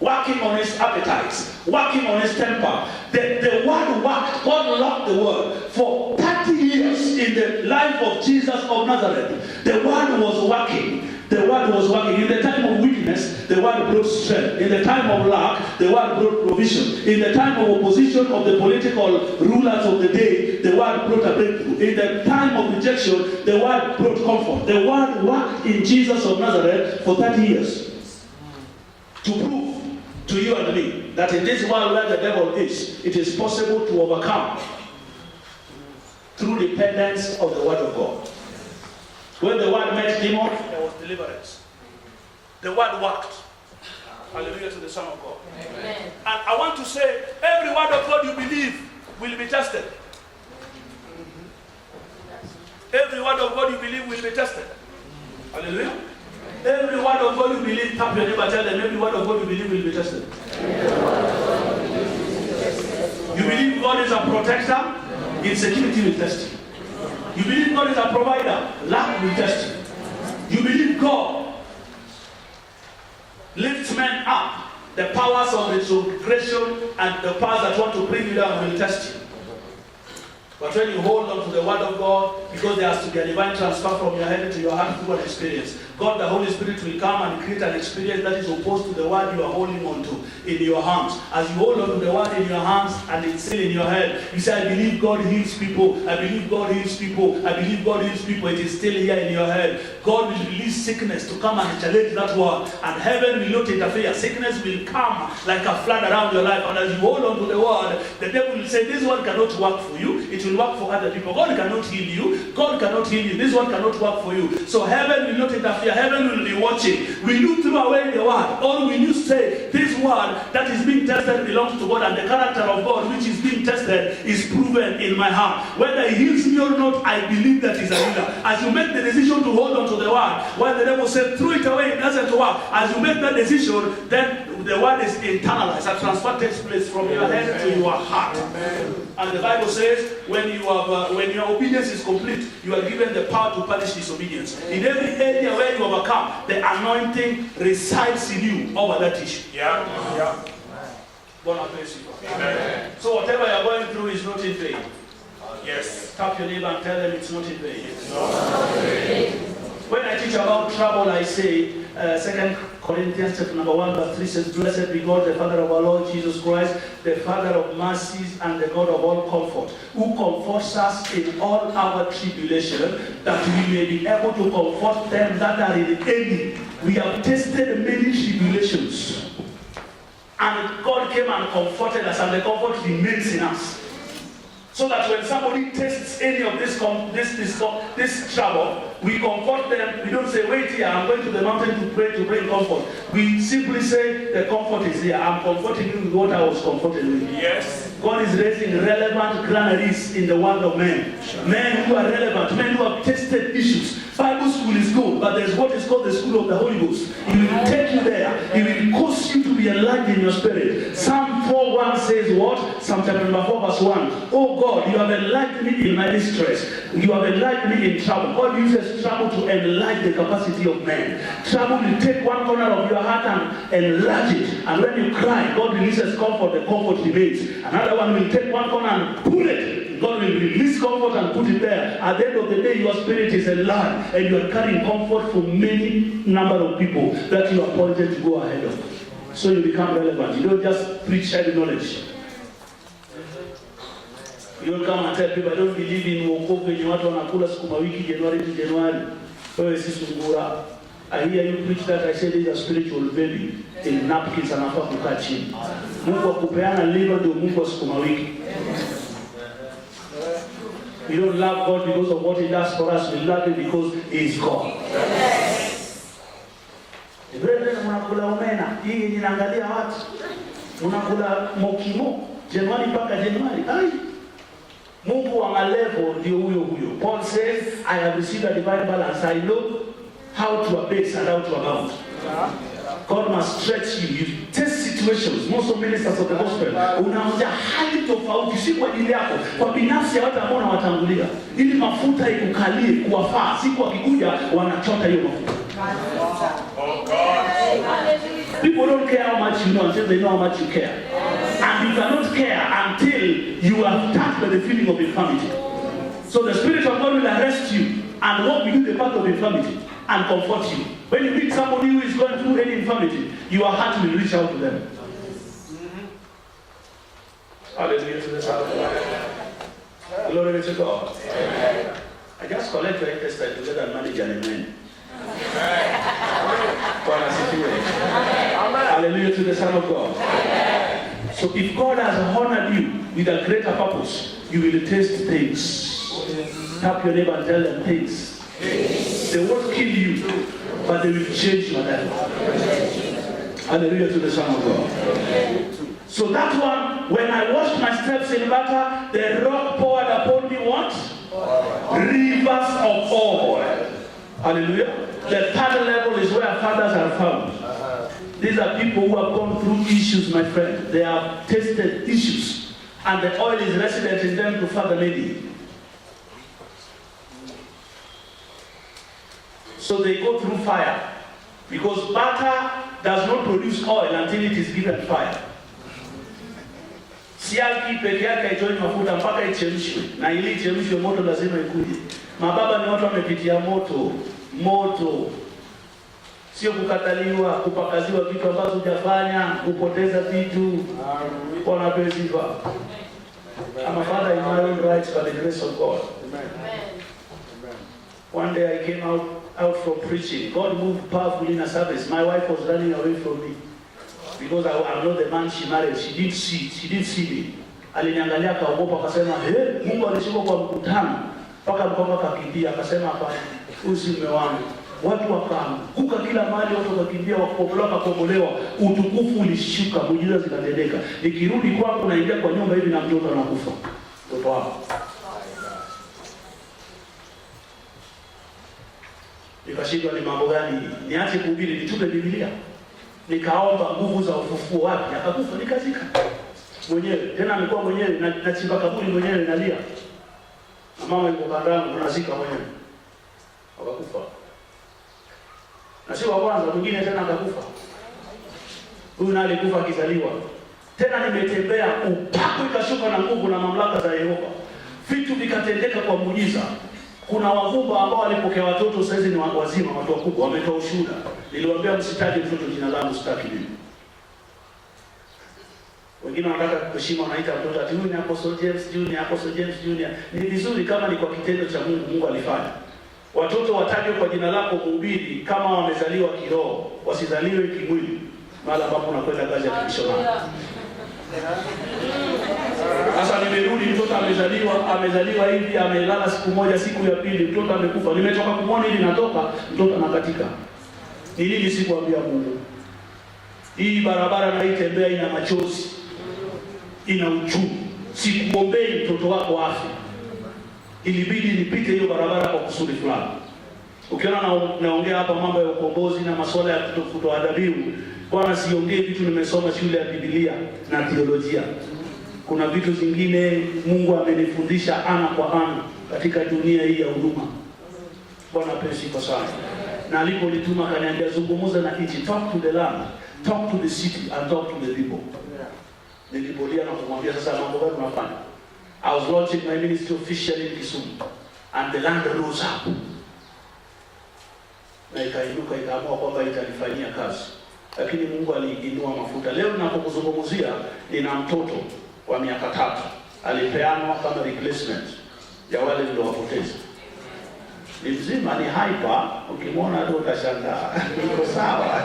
working on his appetites, working on his temper. The word worked. God locked the word for 30 years in the life of Jesus of Nazareth. The word was working. The word was working. In the time of weakness, the word brought strength. In the time of lack, the word brought provision. In the time of opposition of the political rulers of the day, the word brought a breakthrough. In the time of rejection, the word brought comfort. The word worked in Jesus of Nazareth for 30 years to prove to you and me that in this world where the devil is, it is possible to overcome through dependence of the word of God. When the word met demons, there was deliverance. The word worked. Hallelujah to the Son of God. Amen. And I want to say, every word of God you believe will be tested. Every word of God you believe will be tested. Hallelujah. Every word of God you believe, tap your neighbor, tell them, every word of God you believe will be tested. You believe God is a protector, insecurity will test you. You believe God is a provider, lack will test you. You believe God lifts men up, the powers of retrogression and the powers that want to bring you down will test you. But when you hold on to the word of God, because there has to be a divine transfer from your head to your heart through an experience, God, the Holy Spirit, will come and create an experience that is opposed to the word you are holding on to in your hands. As you hold on to the word in your hands and it's still in your head, you say, I believe God heals people. I believe God heals people. I believe God heals people. It is still here in your head. God will release sickness to come and challenge that word. And heaven will not interfere. Sickness will come like a flood around your life. And as you hold on to the word, the devil will say, this one cannot work for you. It will work for other people. God cannot heal you. God cannot heal you. This one cannot work for you. So heaven will not interfere. Heaven will be watching. Will you throw away the word? Or will you say, this word that is being tested belongs to God, and the character of God which is being tested is proven in my heart. Whether he heals me or not, I believe that he's a healer. As you make the decision to hold on to the word, while the devil said, throw it away, it doesn't work. As you make that decision, then the word is internalized. A transfer takes place from your head to your heart. Amen. And the Bible says, when your obedience is complete, you are given the power to punish disobedience. In every area where you overcome, the anointing resides in you over that issue. Yeah. God bless you. Amen. So whatever you are going through is not in vain. Yes. Tap your neighbor and tell them it's not in vain. It's not in vain. When I teach about trouble, I say, 2 Corinthians chapter number 1 verse 3 says, blessed be God, the Father of our Lord Jesus Christ, the Father of mercies and the God of all comfort, who comforts us in all our tribulation, that we may be able to comfort them that are in any. We have tasted many tribulations, and God came and comforted us, and the comfort remains in us. So that when somebody tastes any of this trouble, we comfort them. We don't say, wait here, I'm going to the mountain to pray to bring comfort. We simply say, the comfort is here. I'm comforting you with what I was comforted with. Yes. God is raising relevant granaries in the world of men. Men who are relevant, men who have tested issues. Bible school is good, but there's what is called the school of the Holy Ghost. He will take you there. He will cause you to be enlightened in your spirit. Psalm 4:1 says what? Psalm chapter number 4 verse 1. Oh God, you have enlightened me in my distress. You have enlightened me in trouble. God uses trouble to enlighten the capacity of man. Trouble will take one corner of your heart and enlarge it. And when you cry, God releases comfort. The comfort remains. Another one will take one corner and pull it. God will release comfort and put it there. At the end of the day, your spirit is enlarged, and you are carrying comfort for many number of people that you are appointed to go ahead of. So you become relevant. You don't just preach head knowledge. You don't come and tell people, I don't believe in wokovu yenye watu wanakula sukuma wiki January to January. Wewe si sungura. I hear you preach that. I say this is a spiritual baby in napkins anafaa kukaa chini. Mungu akupeana liver ndio Mungu wa sukuma wiki. We don't love God because of what He does for us. We love Him because He is God. Brethren, unakula omena. Hii inaangalia watu. Unakula mokimo. Januari mpaka Januari. Ai. Mungu wa malevo ndio huyo. Paul says, I have received a divine balance. I know how to abase and how to abound. God must stretch you. You test situations. Most of ministers of the gospel unaonja hali tofauti, si kwa ajili yako, kwa binafsi ya watu ambao unawatangulia, ili mafuta ikukalie kuwafaa. Siku akikuja wanachota hiyo mafuta. Oh God. People don't care how much you know until they know how much you care. And you cannot care until you are touched by the feeling of infirmity. So the Spirit of God will arrest you and walk with you the path of infirmity and comfort you. When you meet somebody who is going through any infirmity, your heart will reach out to them. Hallelujah to the Son of God. Glory be to God. Amen. I just collect your interest together and manage an amen. Hallelujah to the Son of God. Amen. So if God has honored you with a greater purpose, you will taste things. Tap your neighbor and tell them things. They won't kill you, but they will change your life. Hallelujah to the Son of God. So that one, when I washed my steps in water, the rock poured upon me what? Rivers of oil. Hallelujah. The third level is where fathers are found. These are people who have gone through issues, my friend. They have tasted issues, and the oil is resident in them to father lady. So they go through fire, because butter does not produce oil until it is given fire. Siagi peke yake haitoi mafuta mpaka ichemshwe, na ili ichemshwe moto lazima ikuje. Mababa ni watu wamepitia moto. Sio kukataliwa, kupakaziwa vitu ambazo hujafanya, kupoteza vitu. Bwana apewe sifa. I'm a father in my own rights by the grace of God. Amen. One day I came out from preaching. God moved powerfully in a service. My wife was running away from me because I'm not the man she married. She didn't see me. Aliniangalia kaogopa, akasema, Mungu alishuka kwa mkutano. Paka mkoma kakimbia, akasema hapana, huyu si mume wangu. Watu wakaanguka kila mahali, watu wakakimbia, wakakombolewa, utukufu ulishuka, muujiza zikatendeka. Nikirudi kwangu naingia kwa nyumba hivi na mtoto anakufa. Mtoto wangu. Nikashindwa ni mambo gani? Niache kuhubiri, nitupe Biblia. Nikaomba nguvu za ufufuo wapi? Akakufa, nikazika. Mwenyewe, tena amekuwa mwenyewe, nachimba kaburi mwenyewe nalia. Na mama yuko kandani, tunazika mwenyewe. Akakufa. Na si wa kwanza, mwingine tena akakufa. Huyu naye alikufa akizaliwa. Tena nimetembea, upako ikashuka na nguvu na mamlaka za Yehova. Vitu vikatendeka kwa muujiza. Kuna wavumba ambao walipokea watoto, sasa ni wazima, watu wakubwa, wametoa ushuhuda. Niliwaambia msitaje mtoto jina langu, sitaki mimi. Wengine wanataka kuheshima, wanaita mtoto ati huyu ni Apostle James Junior, Apostle James Junior. Ni vizuri kama ni kwa kitendo cha Mungu alifanya. Watoto watajwe kwa jina lako mhubiri kama wamezaliwa kiroho, wasizaliwe kimwili. Mahali ambapo unakwenda kazi ya kimishonari. Sasa nimerudi, mtoto amezaliwa hivi, amelala siku moja, siku ya pili mtoto amekufa. Nimetoka kumwona ili natoka, mtoto anakatika. Ni nini sikuambia Mungu? Hii barabara naitembea ina machozi, ina uchungu. Sikuombei mtoto wako afe. Ilibidi nipite hiyo barabara kwa kusudi fulani. Ukiona naongea hapa mambo ya ukombozi na masuala ya kutoa dhabihu, Bwana siongee vitu nimesoma shule ya Biblia na teolojia. Kuna vitu zingine Mungu amenifundisha ana kwa ana katika dunia hii ya huduma. Bwana pesi kwa sana. Na aliponituma kaniambia zungumza na nchi, talk to the land, talk to the city and talk to the people. Nilipolia na kumwambia sasa mambo gani unafanya? I was launching my ministry officially in Kisumu and the land rose up. Na ikainuka ikaamua kwamba itanifanyia kazi. Lakini Mungu aliinua mafuta. Leo ninapokuzungumzia nina mtoto wa miaka 3. Alipeanwa kama replacement ya wale niliowapoteza. Ni mzima, ni hyper, ukimwona tu utashangaa. Niko sawa.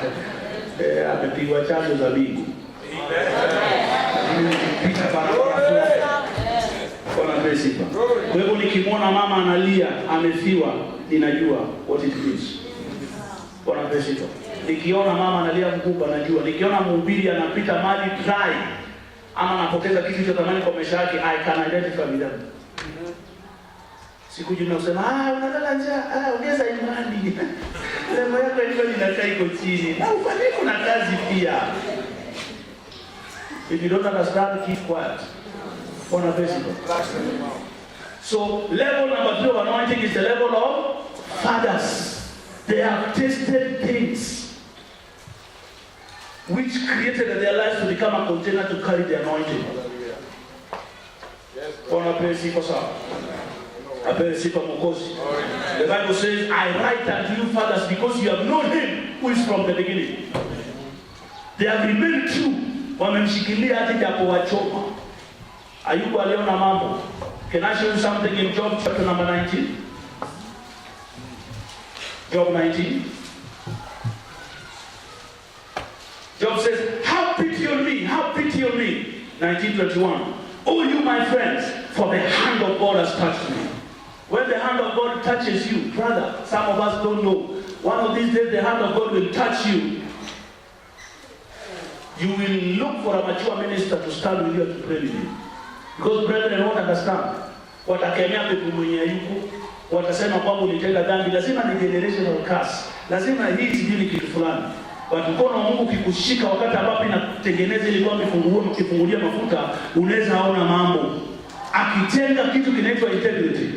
Amepigwa chanjo za bingu. Amen. Kwa hivyo nikimwona mama analia amefiwa, ninajua what it means. Bwana Yesu. Nikiona mama analia mkubwa najua. Nikiona mhubiri anapita maji dry ama anapoteza kitu cha thamani kwa maisha yake, I can identify with them. Sikuji na usema unataka njaa, ongeza imani. Leo yako ilikuwa inakaa iko chini. Na ufanye kuna kazi pia. If you don't understand, keep quiet. Bwana Yesu. So level number 2 of anointing is the level of fathers. They have tested things which created their lives to become a container to carry the anointing. The Bible says, I write unto you fathers because you have known him who is from the beginning. They have remained true. Wamemshikilia hadi japo wachoma. Ayubu aliona mambo. Can I show you something in Job chapter number 19? Job 19. Job says, have pity on me, have pity on me. 19:21. Oh, you my friends, for the hand of God has touched me. When the hand of God touches you, brother, some of us don't know. One of these days the hand of God will touch you. You will look for a mature minister to stand with you and to pray with you. Because brethren won't understand. Watakemea pepo mwenye yuko. Watasema kwamba ulitenda dhambi. Lazima ni generational curse. Lazima hii sijui ni kitu fulani. Mkono wa Mungu ukikushika wakati ambapo inatengeneza ile kwamba ukifungulia mafuta, unaweza aona mambo. Akitenga kitu kinaitwa integrity.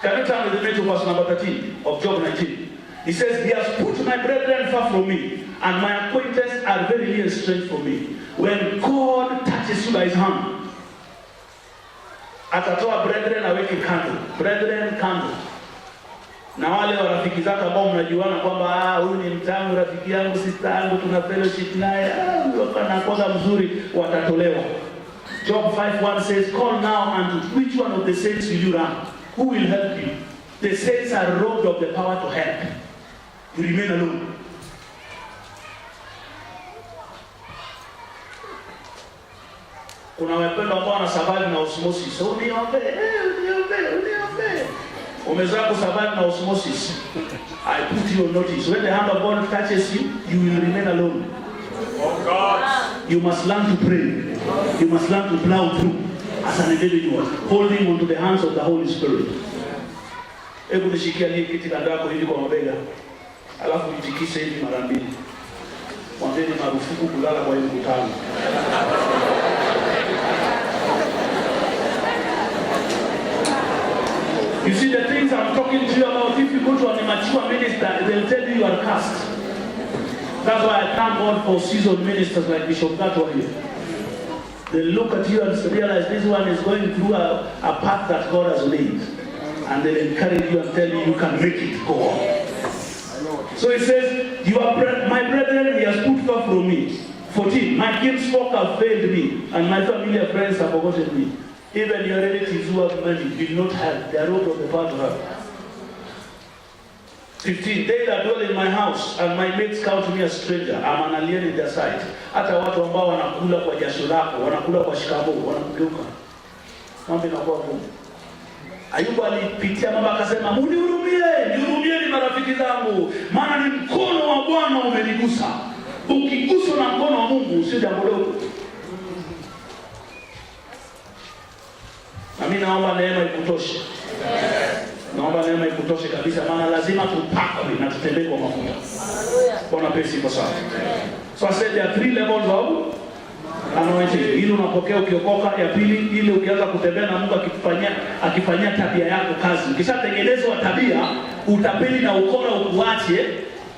Can you turn with me to verse number 13 of Job 19? He says, he has put my brethren far from me, and my acquaintances are very near and strange for me. When God touches you by his hand, atatoa brethren aweke kando. Brethren kando. Na wale warafiki zako ambao mnajuana kwamba huyu ni mtangu, rafiki yangu, sister yangu, tuna fellowship naye, wakana koza mzuri, watatolewa. Job 5:1 says, call now, and which one of the saints will you run? Who will help you? The saints are robbed of the power to help. You remain alone. Kuna wapendwa ambao wanasurvive na osmosis. Uniombe. Umezaa kusurvive na osmosis. I put you on notice. When the hand of God touches you, you will remain alone. Oh God. You must learn to pray. You must learn to plow through as an individual, holding onto the hands of the Holy Spirit. Hebu nishikia hii kiti kandako hivi kwa mabega. Alafu nitikise hivi mara mbili. Mwambie ni marufuku kulala kwa hiyo mkutano. You see the things I'm talking to you about, if you go to an immature minister, they'll tell you you are cursed. That's why I thank God for seasoned ministers like Bishop Gatwa here. They look at you and realize this one is going through a path that God has laid. And they'll encourage you and tell you you can make it, go on. So he says, you are my brethren, he has put far from me. 14, my kinsfolk have failed me, and my familiar friends have forgotten me. Even your relatives who have money will not help. They are robbed of the power to help. 15, they that dwell in my house and my mates count me a stranger. I'm an alien in their sight. Hata watu ambao wanakula kwa jasho lako, wanakula kwa shikamoo, wanakugeuka. Mambo yanakuwa ngumu. Ayubu alipitia mambo akasema, nihurumie ni marafiki zangu, maana ni mkono wa Bwana umenigusa. Ukiguswa na mkono wa Mungu sio jambo dogo. Na mimi naomba neema ikutoshe. Naomba neema ikutoshe kabisa, maana lazima tupakwe na tutembee kwa mafuta. Bwana pesi kwa sana. So I said there are 3 levels of anointing. Ile unapokea ukiokoka, ya pili ile ukianza kutembea na Mungu akifanyia tabia yako kazi. Ukishatengenezwa tabia, utapeli na ukora ukuache,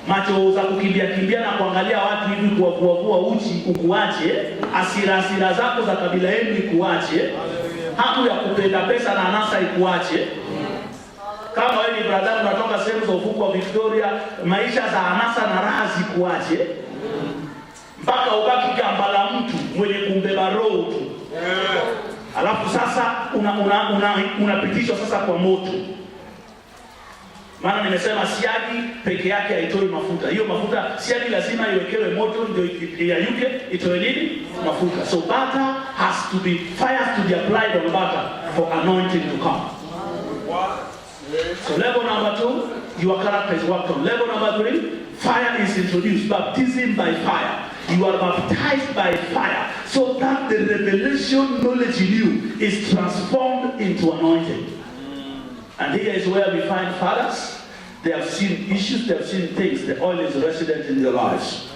macho za kukimbia na kuangalia watu hivi kuwavua uchi ukuache, asira zako za kabila yenu ikuache, hamu ya kupenda pesa na anasa ikuache. Kama wewe ni brother unatoka sehemu za ufuko wa Victoria, maisha za anasa na raha zikuache. Mpaka ubaki kamba la mtu mwenye kumbeba roho tu. Alafu sasa unapitishwa sasa kwa moto. Maana nimesema siagi peke yake haitoi mafuta. Hiyo mafuta siagi lazima iwekewe moto ndio iyayuke itoe nini? Mafuta. So butter has to be, fire has to be applied on butter for anointing to come. So level number 2, your character is worked on. Level number 3, fire is introduced. Baptism by fire. You are baptized by fire so that the revelation knowledge in you is transformed into anointing. And here is where we find fathers. They have seen issues, they have seen things. The oil is resident in their lives.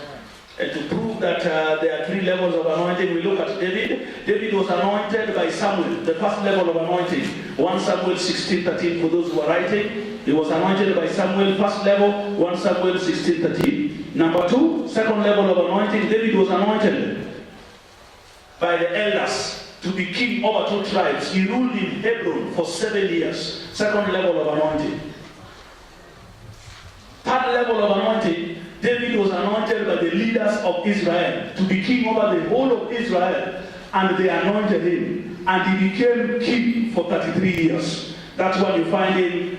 And to prove that there are 3 levels of anointing, we look at David. David was anointed by Samuel, the first level of anointing. 1 Samuel 16:13 for those who are writing. He was anointed by Samuel, first level, 1 Samuel 16:13. Number 2, second level of anointing, David was anointed by the elders to be king over 2 tribes. He ruled in Hebron for 7 years. Second level of anointing. Third level of anointing, David was anointed by the leaders of Israel to be king over the whole of Israel, and they anointed him, and he became king for 33 years. That's what you find in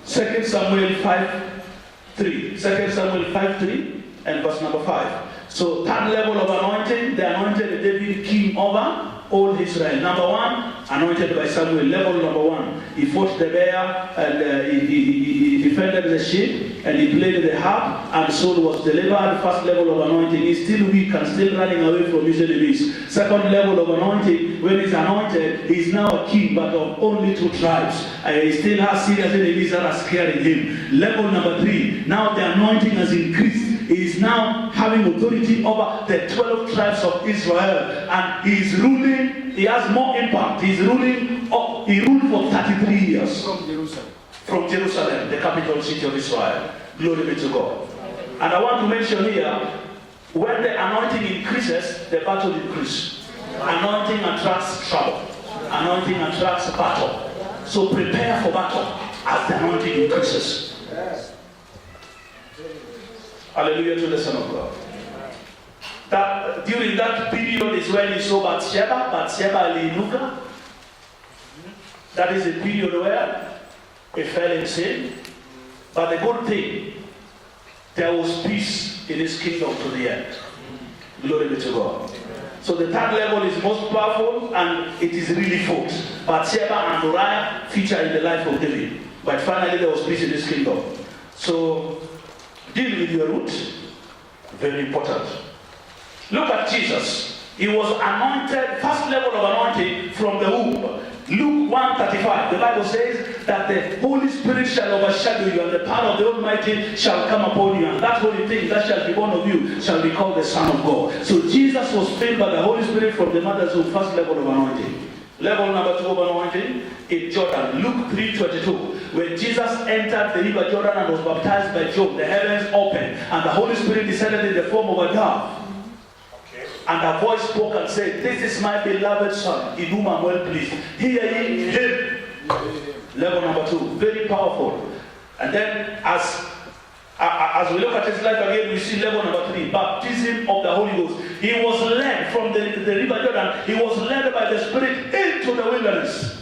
2 Samuel 5:3. 2 Samuel 5:3 and verse number 5. So third level of anointing, they anointed David king over all Israel. Number 1, anointed by Samuel. Level number 1, he fought the bear and he defended the sheep and he played the harp and Saul was delivered. First level of anointing, he's still weak and still running away from his enemies. Second level of anointing, when he's anointed, he's now a king but of only 2 tribes. He still has serious enemies that are scaring him. Level number 3, now the anointing has increased. He is now having authority over the 12 tribes of Israel, and he is ruling. He has more impact. He ruled for 33 years. From Jerusalem, the capital city of Israel. Glory be to God. And I want to mention here, when the anointing increases, the battle increases. Anointing attracts trouble. Anointing attracts battle. So prepare for battle as the anointing increases. Hallelujah to the Son of God. That during that period is when he saw Bathsheba aliinuka. That is a period where he fell in sin. But the good thing, there was peace in his kingdom to the end. Glory be to God. So the third level is most powerful and it is really fought. Bathsheba and Uriah feature in the life of David. But finally there was peace in his kingdom. So deal with your root. Very important. Look at Jesus. He was anointed, first level of anointing from the womb. Luke 1:35. The Bible says that the Holy Spirit shall overshadow you and the power of the Almighty shall come upon you. And that holy thing that shall be born of you shall be called the Son of God. So Jesus was filled by the Holy Spirit from the mother's womb, first level of anointing. Level number 2 of anointing in Jordan. Luke 3:22. When Jesus entered the river Jordan and was baptized by John, the heavens opened and the Holy Spirit descended in the form of a dove. And a voice spoke and said, "This is my beloved Son, in whom I'm well pleased. Hear ye him." Level number 2, very powerful. And then as we look at his life again, we see level number 3, baptism of the Holy Ghost. He was led from the river Jordan. He was led by the Spirit into the wilderness.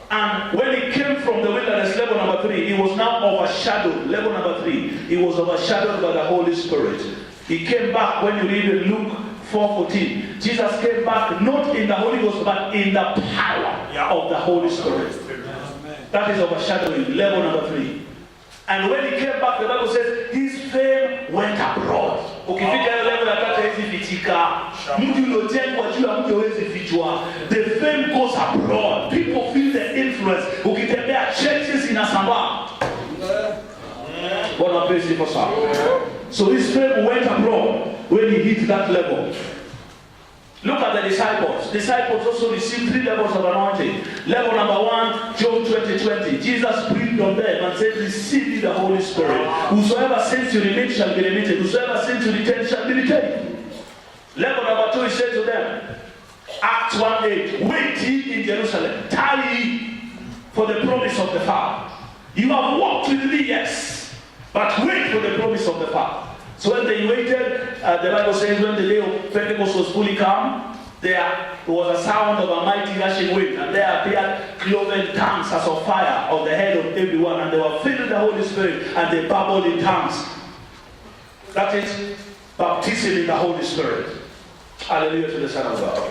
And when he came from the wilderness, level number 3, he was now overshadowed. Level number 3, he was overshadowed by the Holy Spirit. He came back. When you read in Luke 4:14, Jesus came back not in the Holy Ghost but in the power of the Holy Spirit. That is overshadowing, level number 3. And when he came back, the Bible says his fame went abroad. Ukifika level ya tatu hizi fichika. Mtu uliojengwa juu ya mtu hawezi fichwa. The fame goes abroad. People feel the influence. Ukitembea churches inasambaa. Bwana praise for some. So his fame went abroad when he hit that level. Look at the disciples. Disciples also received 3 levels of anointing. Level number 1, John 20:20. Jesus breathed on them and said, "Receive the Holy Spirit. Whosoever sins you remit shall be remitted. Whosoever sins you retain shall be retained." Level number 2, he said to them, Acts 1:8, "Wait ye in Jerusalem, tarry ye for the promise of the Father. You have walked with me, yes, but wait for the promise of the Father." So when they waited, the Bible says when the day of Pentecost was fully come, there was a sound of a mighty rushing wind, and there appeared cloven tongues as of fire on the head of everyone, and they were filled with the Holy Spirit, and they babbled in tongues. That is baptism in the Holy Spirit. Hallelujah to the Son of God.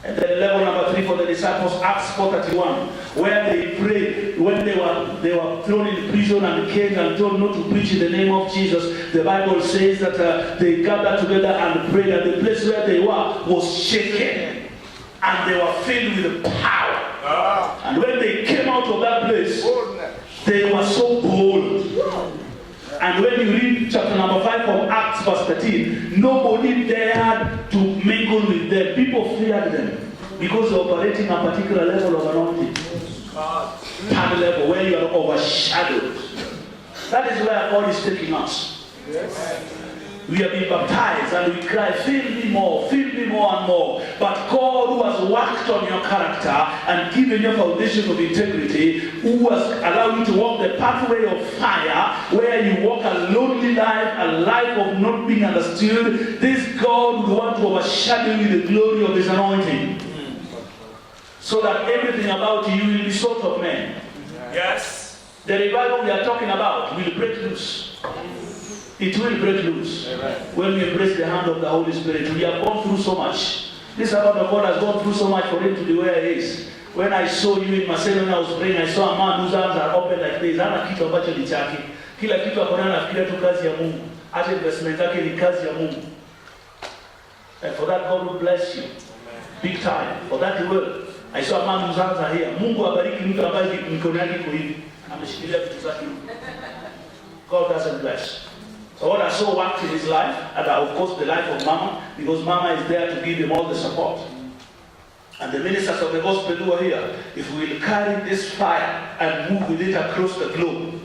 And then level number 3 for the disciples, Acts 4:31, where they prayed when they were thrown in prison and came and told not to preach in the name of Jesus. The Bible says that they gathered together and prayed, and the place where they were was shaken, and they were filled with power. And when they came out of that place, they were so bold. And when you read chapter number 5 of Acts verse 13, nobody dared to mingle with them. People feared them because they're operating a particular level of anointing. Third level, where you are overshadowed. That is where God is taking us. We have been baptized and we cry, fill me more and more. But God, who has worked on your character and given you a foundation of integrity, who has allowed you to walk the pathway of fire, where you walk a lonely life, a life of not being understood, this God would want to overshadow you with the glory of His anointing. So that everything about you will be sort of men. Yes. The revival we are talking about will break loose. It will break loose. Amen. When we embrace the hand of the Holy Spirit. We have gone through so much. This servant of God has gone through so much for him to be where he is. When I saw you in Marseille when I was praying, I saw a man whose arms are open like this. Hana kitu ambacho ni chake. Kila kitu akona anafikiria tu kazi ya Mungu. Hata investment yake ni kazi ya Mungu. And for that God will bless you. Big time. For that He will. I saw a man whose arms are here. Mungu abariki mtu ambaye mikono yake iko hivi. Ameshikilia vitu zake. God doesn't bless. So what I saw worked in his life, and of course the life of Mama, because Mama is there to give him all the support. And the ministers of the gospel who are here, if we will carry this fire and move with it across the globe,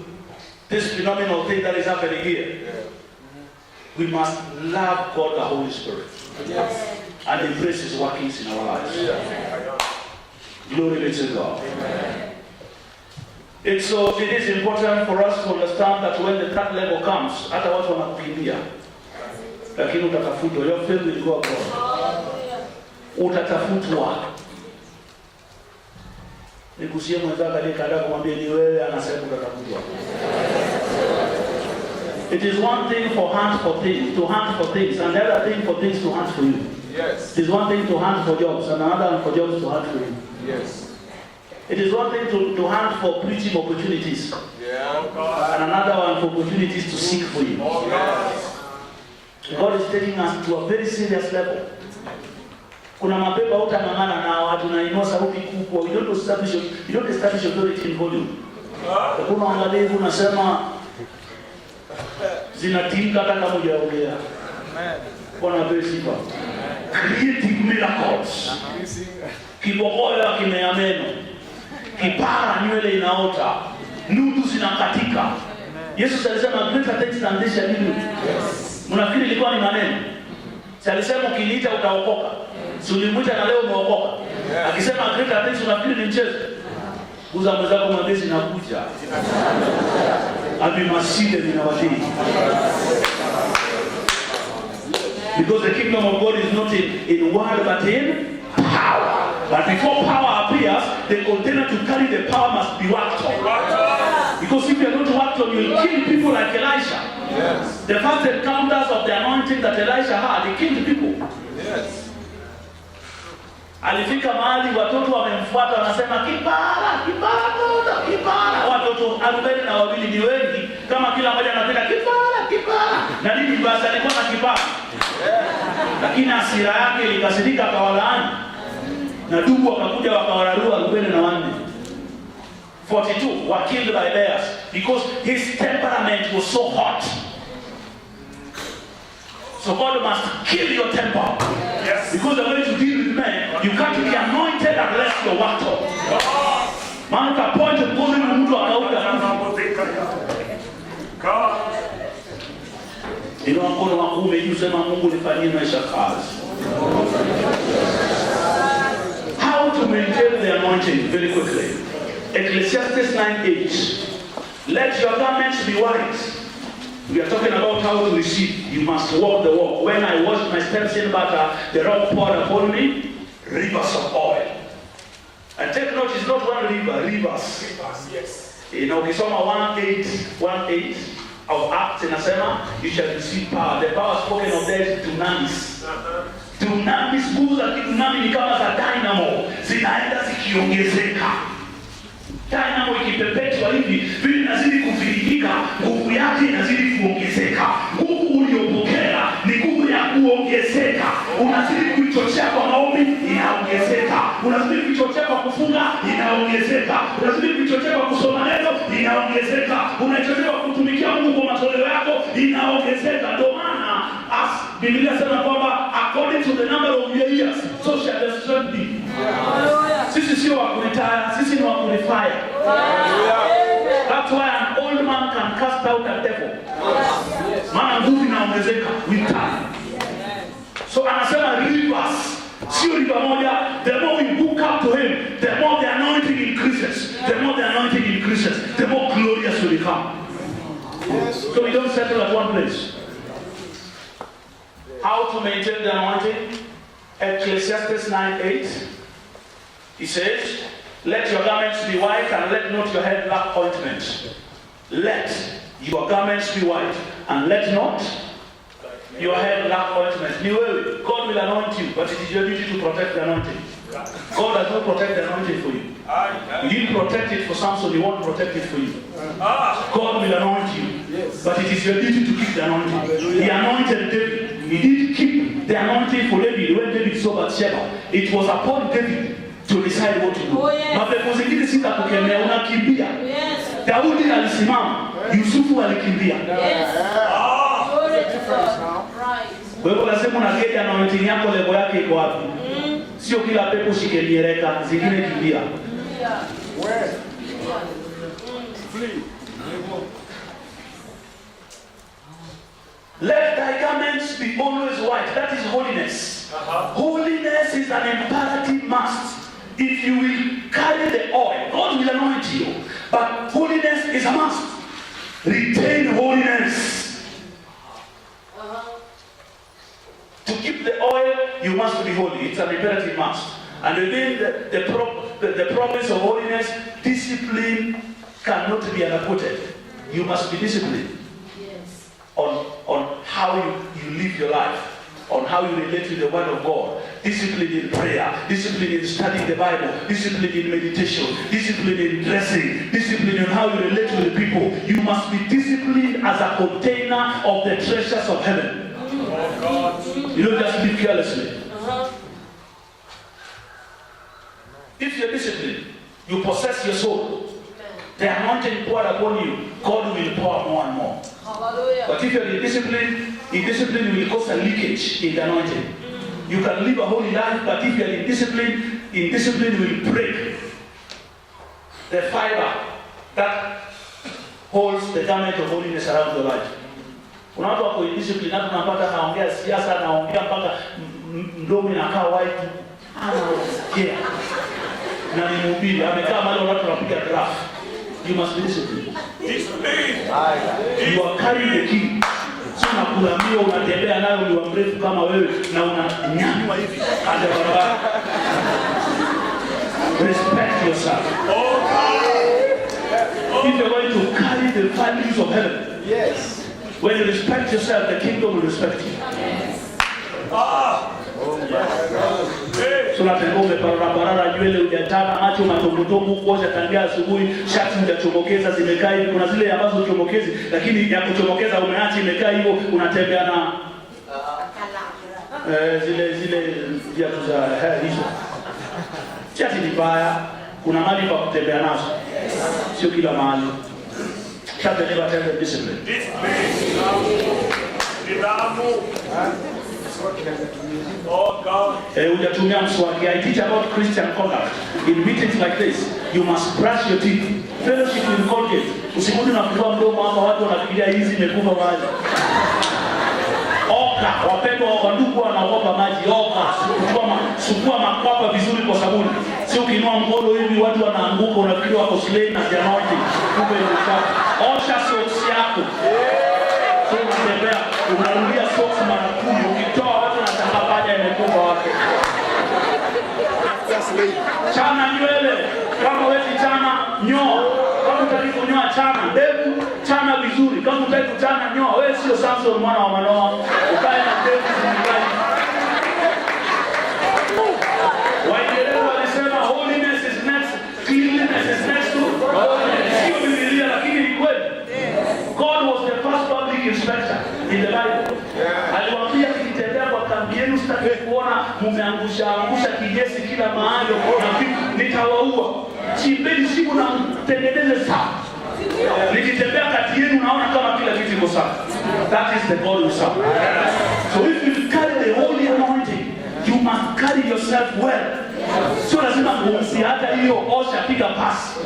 this phenomenal thing that is happening here, we must love God the Holy Spirit. Yes. And embrace His workings in our lives. Glory be to God. Amen. It is important for us to understand that when the third level comes, hata watu wanakukimbia, lakini utatafutwa. Your faith will go abroad. Utatafutwa. Nikusie mwenzako aliyekataa kumwambia ni wewe, anasema utatafutwa. It is one thing to hunt for things, and the other thing for things to hunt for you. Yes. It is one thing to hunt for jobs, and another one for jobs to hunt for you. Yes. It is one thing to hunt for preaching opportunities, and another one for opportunities to seek for you. God is taking us to a very serious level. Kuna mapepa utang'ang'ana na watu na inua sauti kubwa. You don't establish authority in volume. Kuna angalivu unasema zinatinga hata kama hujaongea. Bwana apewe sifa. Creative miracles. Kibogoyo kimea meno. Kipara nywele inaota. Nudu zinakatika. Yesu alisema greater things than this shall you do. Mnafikiri ilikuwa ni maneno? Si alisema ukiniita utaokoka. Si ulimwita na leo umeokoka. Akisema greater things unafikiri ni mchezo? Uza mwenzako mwambie zinakuja. Abimaside ninawatini. Because the kingdom of God is not in word but in power. But before power appears, the container to carry the power must be worked on. Because if you are not worked on, you will kill people like Elisha. Yes. The first encounters of the anointing that Elisha had, he killed people. Yes. Alifika mahali watoto wamemfuata wanasema kipara. Watoto 42 ni wengi, kama kila mmoja anapenda kipara. Na nini basi alikuwa na kipara. Lakini hasira yake ilikasirika akawalaani. Na dubu wakakuja wakawararua 44. 42 were killed by bears because his temperament was so hot. So God must kill your temper. Yes. Because the way to deal with men, you can't be anointed unless you're worked on. Man ka point mkono ni mtu akauka. Inua mkono wako umejuu sema Mungu nifanyie maisha kazi. How to maintain the anointing very quickly. Ecclesiastes 9:8. Let your garments be white We are talking about how to receive. You must walk the walk. When I washed my steps in butter, the rock poured upon me rivers of oil. And take note, it's not one river, rivers. Yes. You know, ukisoma 1:8 of Acts inasema, you shall receive power. The power spoken of there is dunamis. Dunamis, nguvu za kidunami ni kama za dynamo, zinaenda zikiongezeka. Dynamo ikipepetwa hivi, vile inazidi kuviringika, nguvu yake inazidi kuongezeka. Nguvu uliyopokea ni nguvu ya kuongezeka. Unazidi kuichochea kwa maombi, inaongezeka. Unazidi kuichochea kwa kufunga, inaongezeka. Unazidi kuichochea kwa kusoma neno, inaongezeka. Unaichochea kwa kutumikia Mungu kwa matoleo yako, inaongezeka. Ndio maana Biblia inasema kwamba according to the number of your years, so shall the strength be. Sisi sio wa kuretire, sisi ni wa kurefire. That's why an old man can cast out a devil. Maana nguvu inaongezeka with time. So anasema rivers, sio river moja. The more we hook up to him, the more the anointing increases. The more the anointing increases, the more glorious we become. So we don't settle at one place. How to maintain the anointing? Ecclesiastes 9:8. He says, let your garments be white and let not your head lack ointment. Let your garments be white and let not your head lack ointment. God will anoint you, but it is your duty to protect the anointing. God does not protect the anointing for you. He didn't protect it for Samson, he won't protect it for you. God will anoint you, but it is your duty to keep the anointing. He anointed David. He did keep the anointing for David when David saw Bathsheba. It was upon David to decide what to do. Mapepo zingine sita kukemea, unakimbia. Daudi alisimama, Yusufu alikimbia. Kwa hivyo lazima unageti anointing yako, level yake iko wapi? Sio kila pepo shikeliereka, zingine kimbia. Let thy garments be always white. That is holiness. Holiness is an imperative must. If you will carry the oil, God will anoint you. But holiness is a must. Retain holiness. To keep the oil, you must be holy. It's an imperative must. And within the promise of holiness, discipline cannot be unquoted. You must be disciplined. On how you live your life, on how you relate to the Word of God. Discipline in prayer, discipline in studying the Bible, discipline in meditation, discipline in dressing, discipline in how you relate to the people. You must be disciplined as a container of the treasures of heaven. You don't just live carelessly. If you're disciplined, you possess your soul. The anointing poured upon you, God will pour more and more. But if you're indisciplined will cause a leakage in the anointing. You can live a holy life, but if you're indiscipline will break the fiber that holds the garment of holiness around your life. Kuna watu wako indiscipline, na tunapata naongea siasa, naongea mpaka mdomo inakaa white. Yeah. Na ni mhubiri, amekaa mahali watu wanapiga draft. You must be disciplined. You are carrying the key. So unakulamia, unatembea nayo, ni wa mrefu kama wewe na unanyanyua hivi hadi barabara. Respect yourself. If you're going to carry the values of heaven, yes. When you respect yourself, the kingdom will respect you. So nataka umeparara nywele hujatana, macho matombotombo, kuosha tangia asubuhi, shati hujachomokeza zimekaa hivi. Kuna zile ambazo uchomokezi, lakini ya kuchomokeza umeacha imekaa hivyo, unatembea na zile viatu za hizo. Shati ni baya, kuna mahali pa kutembea nazo. Sio kila mahali. Shati never tell the discipline. Oh God. Hujatumia mswaki. I teach about Christian conduct. In meetings like this, you must brush your teeth. Fellowship with Colgate. Usikudi na kutoa mdomo hapa, watu wanafikiria hizi imekufa maji. Oka, wapendwa wa ndugu wanaogopa maji. Oka, sukua makwapa vizuri kwa sabuni. Sio ukiinua mkono hivi watu wanaanguka, unafikiri wako slave na janoti. Kumbe ni uchafu. Osha socks yako. ukitembea unarudia socks mara 10, ukitoa watu wanataka paja imekufa wapi. Chana nywele, kama wewe chana nyoa, kama unataka kunyoa chana ndevu, chana vizuri, kama unataka kuchana nyoa, wewe sio Samson mwana wa Manoa, ukae na ndevu zingine. Waingereza walisema holiness is next, cleanliness is next to godliness. Sio Biblia lakini ni kweli. God was the first public inspector in the Bible. Aliwaambia nikitembea kwa kambi yenu sitaki kuona mmeangusha kinyesi kila mahali na nitawaua. Chimbeni shimo na mtengeneze sawa. Nikitembea kati yenu naona kama kila kitu kiko sawa. That is the God we serve. So if you carry the holy anointing, you must carry yourself well. Sio lazima kumsi hata hiyo osha piga pasi.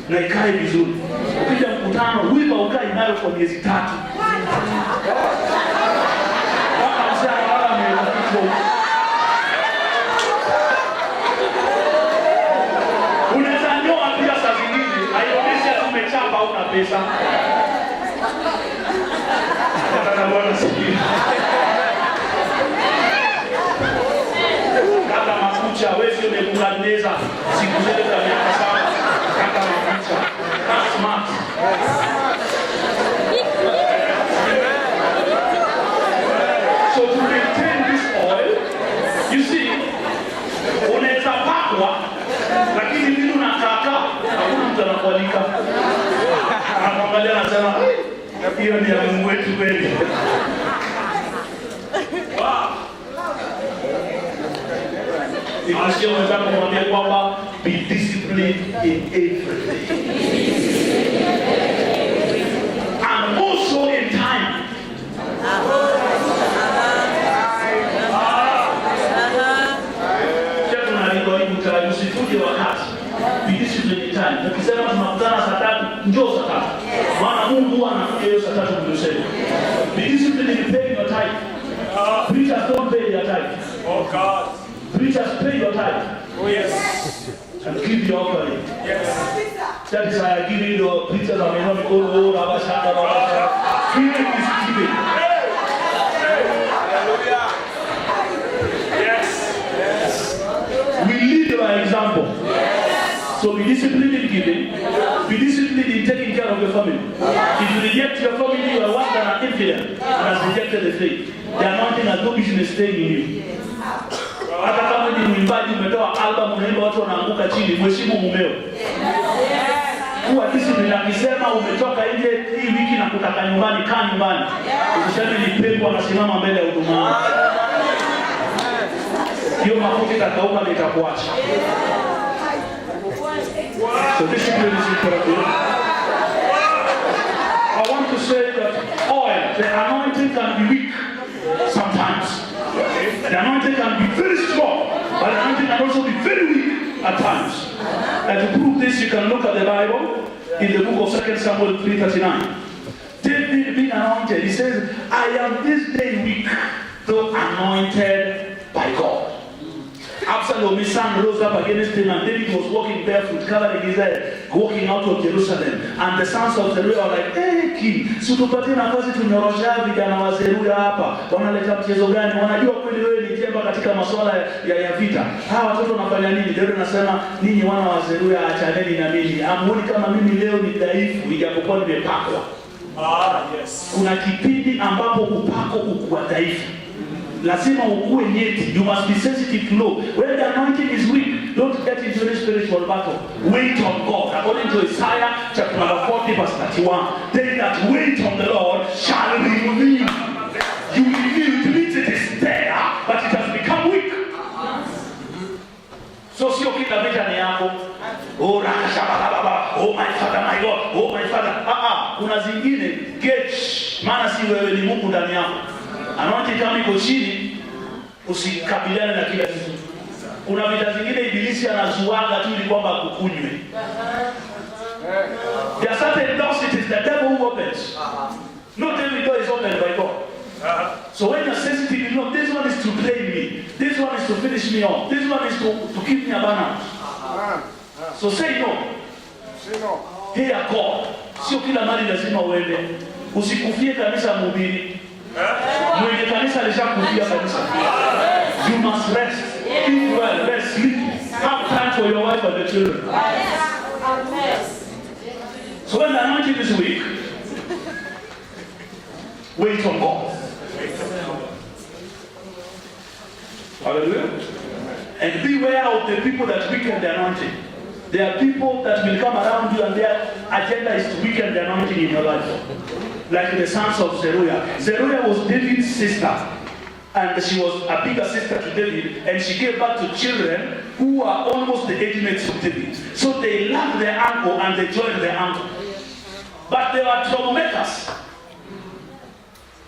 Na ikae vizuri. Ukija mkutano wiba ukae nayo kwa miezi 3. Kama msana wala ameelekea. Unaweza nyoa pia saa zingine, haionyeshi umechapa au una pesa. Nataka bwana sikia. Kata makucha, wewe sio Nebukadneza, siku zile za miaka 7. Kata makucha. That's smart. So to retain this oil, you see, unaweza pakwa, lakini vile unakaka, hakuna mtu anakualika. Anakuangalia anasema, hiyo ni ya Mungu wetu kweli. Nikasikia mwenzangu kumwambia kwamba be disciplined in everything. And also in time. Chetu na alikoibu taraji usifuje wakati. Be disciplined in time. Nakisema tunakutana saa 3, njoo saa 3. Maana Mungu anakuja hiyo saa 3 kudosema. Be disciplined in paying your tithe. Preachers don't pay their tithe. Oh God. Preachers pay your tithe. Oh yes. And give your offering. Yes. That is why I give you the preachers of the Lord, Rabashanda, Rabashanda. Giving is giving. Hallelujah. Yes. Yes. We lead by example. Yes. So be disciplined in giving. Be disciplined in taking care of your family. If you reject your family, you are one that are infidel and has rejected the faith. The anointing has no business staying in you. Hata kama ni mwimbaji umetoa album unaimba watu wanaanguka chini, mheshimu mumeo. Kuwa discipline, akisema umetoka nje hii wiki na kutaka nyumbani, kaa nyumbani. Ukisema ni pepo anasimama mbele ya huduma. Hiyo mafuta itakauka na itakuacha. So discipline is important. I want to say that oil, the anointing can be weak sometimes. The anointing can be very strong, but the anointing can also be very weak at times. And to prove this, you can look at the Bible in the book of 2 Samuel 3:39. David being anointed, he says, I am this day weak, though anointed by God. Absalom, his son, rose up against him, and David was walking barefoot, covering his head, walking out of Jerusalem. And the sons of Zeruiah were like, hey king, situpatie nafasi tunyorosha vijana wa Zeruiah hapa. Wanaleta mchezo gani? Wanajua kweli wewe ni jemba katika masuala ya vita. Hawa watoto wanafanya nini? David anasema, ninyi wana wa Zeruiah achaneni na mimi. Amuoni kama mimi leo ni dhaifu ijapokuwa nimepakwa. Yes. Kuna kipindi ambapo upako ukuwa dhaifu. Lazima ukue nyeti. You must be sensitive to know. When the anointing is weak, don't get into any spiritual battle. Wait on God. According to Isaiah chapter number 40 verse 31. They that wait on the Lord shall renew. You renew. It means it is there, but it has become weak. So sio kila vita ni yako. Oh rakashababa. Oh my father, my God. Oh my father. Kuna zingine gauge. Maana si wewe ni Mungu ndani yako. Anointing kama iko chini, usikabiliane na kila kitu. Kuna vita zingine ibilisi anazuaga tu ili kwamba kukunywe. There are certain doors it is the devil who opens. Not every door is opened by God. So when you're sensitive, you know this one is to drain me. This one is to finish me off. This one is to keep me abandoned. So say no. Say no. Hear God. Sio kila mali lazima uende. Usikufie kanisa mhubiri. Mwenye kanisa alishakufia kanisa. You must rest. Eat well, rest, sleep. Have time for your wife and the children. So when the anointing is weak, wait on God. Hallelujah. And beware of the people that weaken the anointing. There are people that will come around you and their agenda is to weaken the anointing in your life. Like the sons of Zeruiah. Zeruiah was David's sister. And she was a bigger sister to David. And she gave birth to children who were almost the age mates of David. So they loved their uncle and they joined their uncle. But they were troublemakers.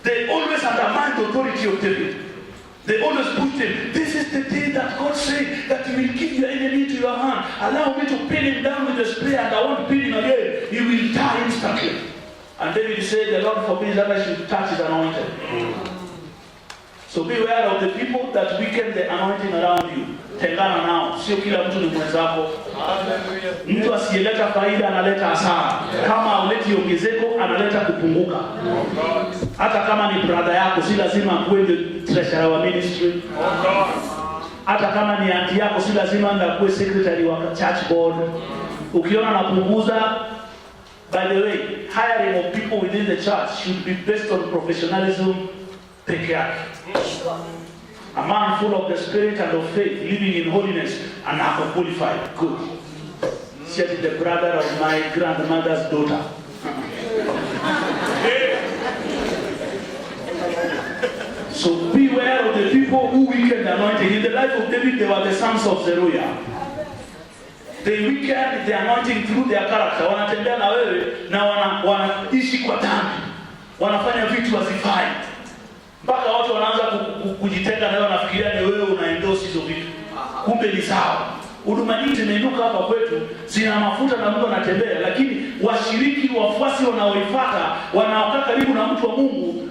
They always undermined the authority of David. They always put him, this is the day that God said that He will give your enemy to your hand. Allow me to pin him down with a spear and I won't pin him again. He will die instantly. And David said, the Lord forbids that I should touch His anointed. So beware of the people that weaken the anointing around you. Tengana nao. Sio kila mtu ni mwenzako. Mtu asiyeleta faida analeta hasara. Kama uleti ongezeko analeta kupunguka. Hata kama ni brother yako si lazima akuwe treasurer wa ministry. Hata kama ni auntie yako si lazima akuwe secretary wa church board. Ukiona anapunguza, by the way, hiring of people within the church should be based on professionalism. Take care. A man full of the Spirit and of faith, living in holiness, and are qualified. Good. Said the brother of my grandmother's daughter. So beware of the people who weaken the anointing. In the life of David, they were the sons of Zeruiah. They weakened the anointing through their character. Wanatembea na wewe na wanaishi kwa dhambi. Wanafanya vitu wasifai. Mpaka watu wanaanza kujitenga na wewe, wanafikiria ni wewe unaendorse hizo vitu. Kumbe ni sawa. Huduma nyingi zimeinuka hapa kwetu, zina mafuta na Mungu anatembea, lakini washiriki, wafuasi wanaoifuata, wanaokaa karibu na mtu wa Mungu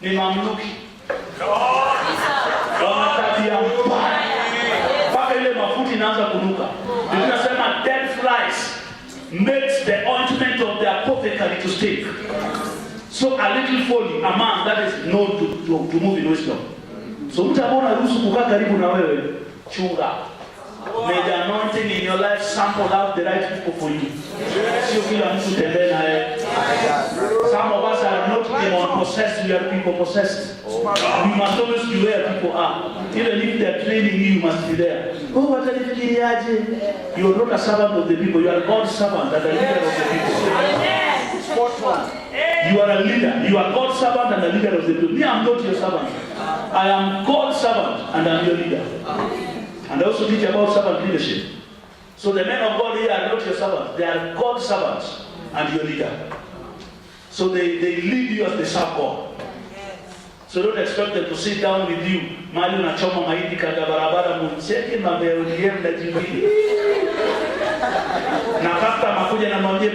ni mamluki. Wanatabia mbaya. Mpaka ile mafuta inaanza kunuka. Tunasema dead flies makes the ointment of the apothecary to stick. So a little folly, a man that is known to move in wisdom. So mtu ambaye anaruhusu kukaa karibu na wewe, chunga. May the anointing in your life sample out the right people for you. Sio kila mtu tembea naye. Some of us are not demon possessed, we are people possessed. You must always be where people are. Even if they are training you, you must be there. Oh, what are you? You are not a servant of the people, you are God's servant and a leader of the people. You are a leader. You are God's servant and a leader of the people. Me, I am not your servant. I am God's servant and I am your leader. And I also teach about servant leadership. So the men of God here are not your servants. They are God's servants and your leader. So they lead you as they serve God. So don't expect them to sit down with you. Mali unachoma mahindi katika barabara, mcheke mambo ya ODM na Jubilee. Na kafta makuja na mwambie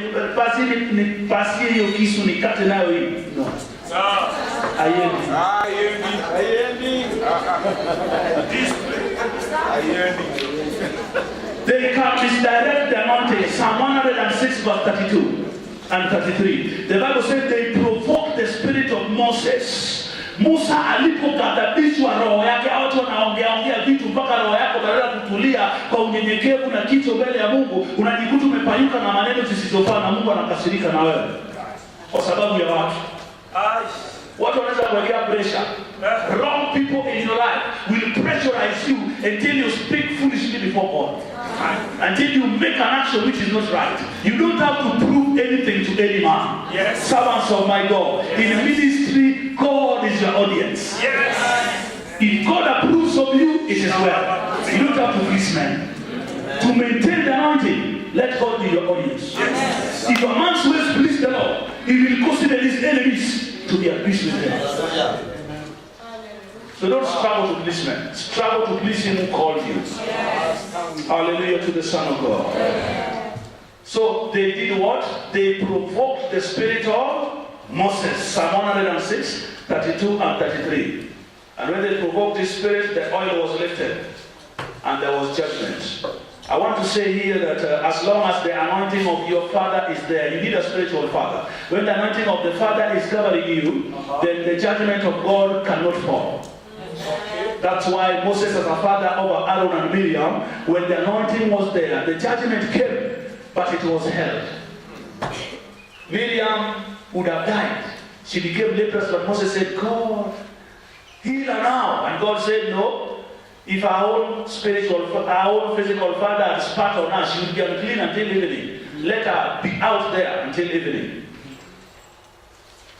pasie hiyo kisu nikate nayo hivi. No. They can misdirect the anointing. Psalm 106 verse 32 and 33. The Bible says they provoked the spirit of Moses. Musa alipogadhabishwa roho yake, watu wanaongea vitu mpaka roho yako badala kutulia kwa unyenyekevu na kicho mbele ya Mungu, unajikuta umepayuka na maneno zisizofaa na Mungu anakasirika na wewe kwa sababu ya watu. Watu wanaweza kuwekea pressure. Wrong people in your life will pressurize you until you speak foolishly before God. Until you make an action which is not right. You don't have to prove anything to any man. Yes. Servants of my God. Yes. In ministry, God is your audience. Yes. If God approves of you, it is well. You don't have to please men. To maintain the anointing, let God be your audience. Yes. If a man's ways please the Lord, he will cause his enemies to be at peace with them. So don't struggle to please men. Struggle to please Him who called you. Yes. Hallelujah to the Son of God. Yes. So they did what? They provoked the spirit of Moses. Psalm 106, 32 and 33. And when they provoked the spirit, the oil was lifted. And there was judgment. I want to say here that as long as the anointing of your father is there, you need a spiritual father. When the anointing of the father is covering you, then the judgment of God cannot fall. That's why Moses as a father over Aaron and Miriam, when the anointing was there, the judgment came, but it was held. Miriam would have died. She became leprous, but Moses said, God, heal her now. And God said, no. If our own physical father had spat on her, she would be unclean until evening. Let her be out there until evening.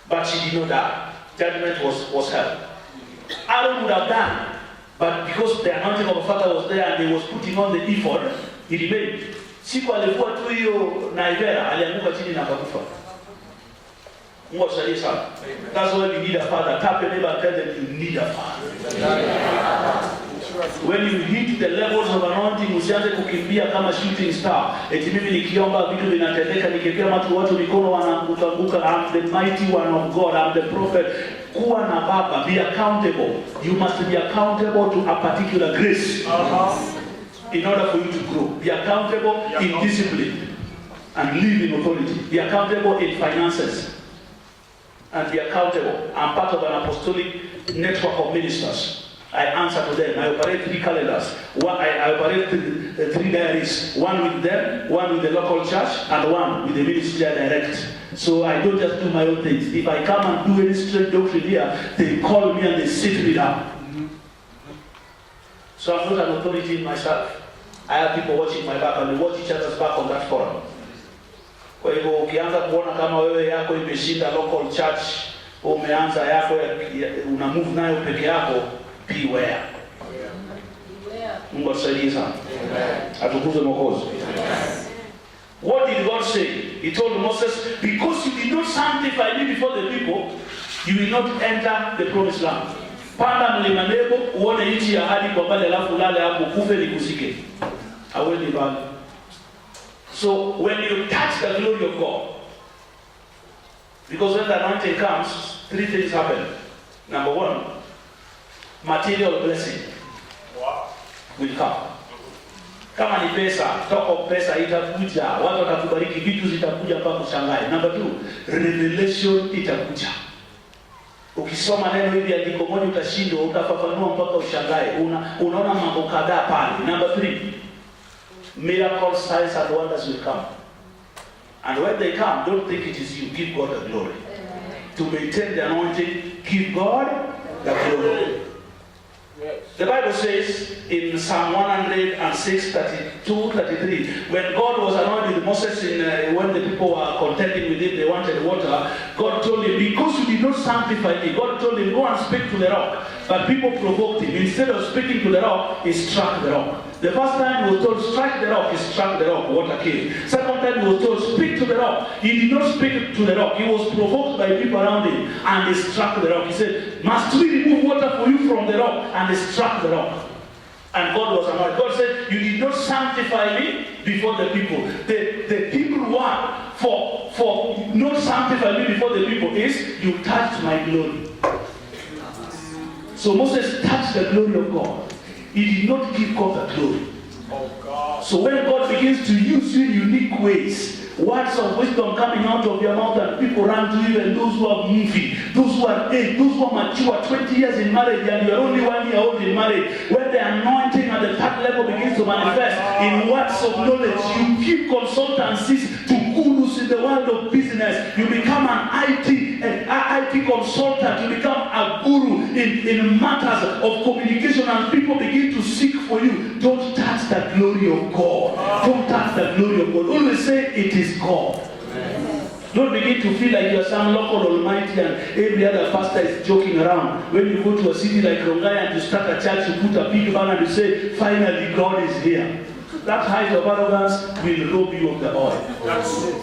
But she did not die. Judgment was held. Aaron would have done, but because the anointing of the father was there and he was putting on the ephod, he remained. Siku alikuwa tu hiyo naivera, alianguka chini na akakufa. Mungu atusaidie sana. That's why we need a father. Tap your neighbor and tell them you need a father. When you hit the levels of anointing, usianze kukimbia kama shooting star. Eti mimi nikiomba vitu vinatendeka, nikiwekea watu mikono wanaanguka. I'm the mighty one of God. I'm the prophet. Kuwa na baba. Be accountable. You must be accountable to a particular grace. In order for you to grow. Be accountable in discipline and live in authority. Be accountable in finances and be accountable. I'm part of an apostolic network of ministers. I answer to them. I operate 3 calendars. I operate 3 diaries. One with them, one with the local church, and one with the ministry I direct. So I don't just do my own things. If I come and do any straight doctrine here, they call me and they sit me down. So I'm not an authority in myself. I have people watching my back and we watch each other's back on that forum. Kwa hivyo ukianza kuona kama wewe yako imeshinda local church, umeanza yako una move nayo peke yako, beware. Mungu atusaidie sana. Atukuze Mwokozi. What did God say? He told Moses, because you did not sanctify me before the people, you will not enter the promised land. Panda mlima Nebo uone nchi ya ahadi kwa pale, alafu lale hapo kufe nikusike. Hauendi mbali. So when you touch the glory of God, because when the anointing comes, 3 things happen. Number 1, material blessing will come. Kama ni pesa, talk of pesa itakuja, watu watakubariki, vitu zitakuja mpaka kushangae. Number 2, revelation itakuja. Ukisoma neno hili andiko moja utashindwa, utafafanua mpaka ushangae. Unaona mambo kadhaa pale. Number 3, miracles, signs and wonders will come. And when they come, don't think it is you. Give God the glory. To maintain the anointing, give God the glory. The Bible says in Psalm 106, 32, 33, when God was anointing Moses, when the people were contending with him, they wanted water, God told him, because you did not sanctify me, God told him, go and speak to the rock. But people provoked him. Instead of speaking to the rock, he struck the rock. The first time he was told, strike the rock, he struck the rock, water came. Second time he was told, speak to the rock. He did not speak to the rock. He was provoked by people around him, and he struck the rock. He said, must we remove water for you from the rock? And he struck the rock. And God was annoyed. God said, you did not sanctify me before the people. The Hebrew word for not sanctify me before the people is, you touched my glory. So Moses touched the glory of God. He did not give God the glory. Oh God. So when God begins to use you in unique ways, words of wisdom coming out of your mouth, and people run to you, and those who are moving, those who are aged, those who are mature, 20 years in marriage, and you're only 1 year old in marriage, when the anointing at the third level begins to manifest in words of knowledge, you give consultancies to gurus in the world of business. You become an IT consultant. You become a guru in matters of communication, and people begin to seek for you. Don't touch the glory of God. Don't touch the glory of God. Always say it is God. Amen. Don't begin to feel like you're some local almighty and every other pastor is joking around. When you go to a city like Rongai and you start a church, you put a big banner and you say, finally God is here. That height of arrogance will rob you of the oil. That's it.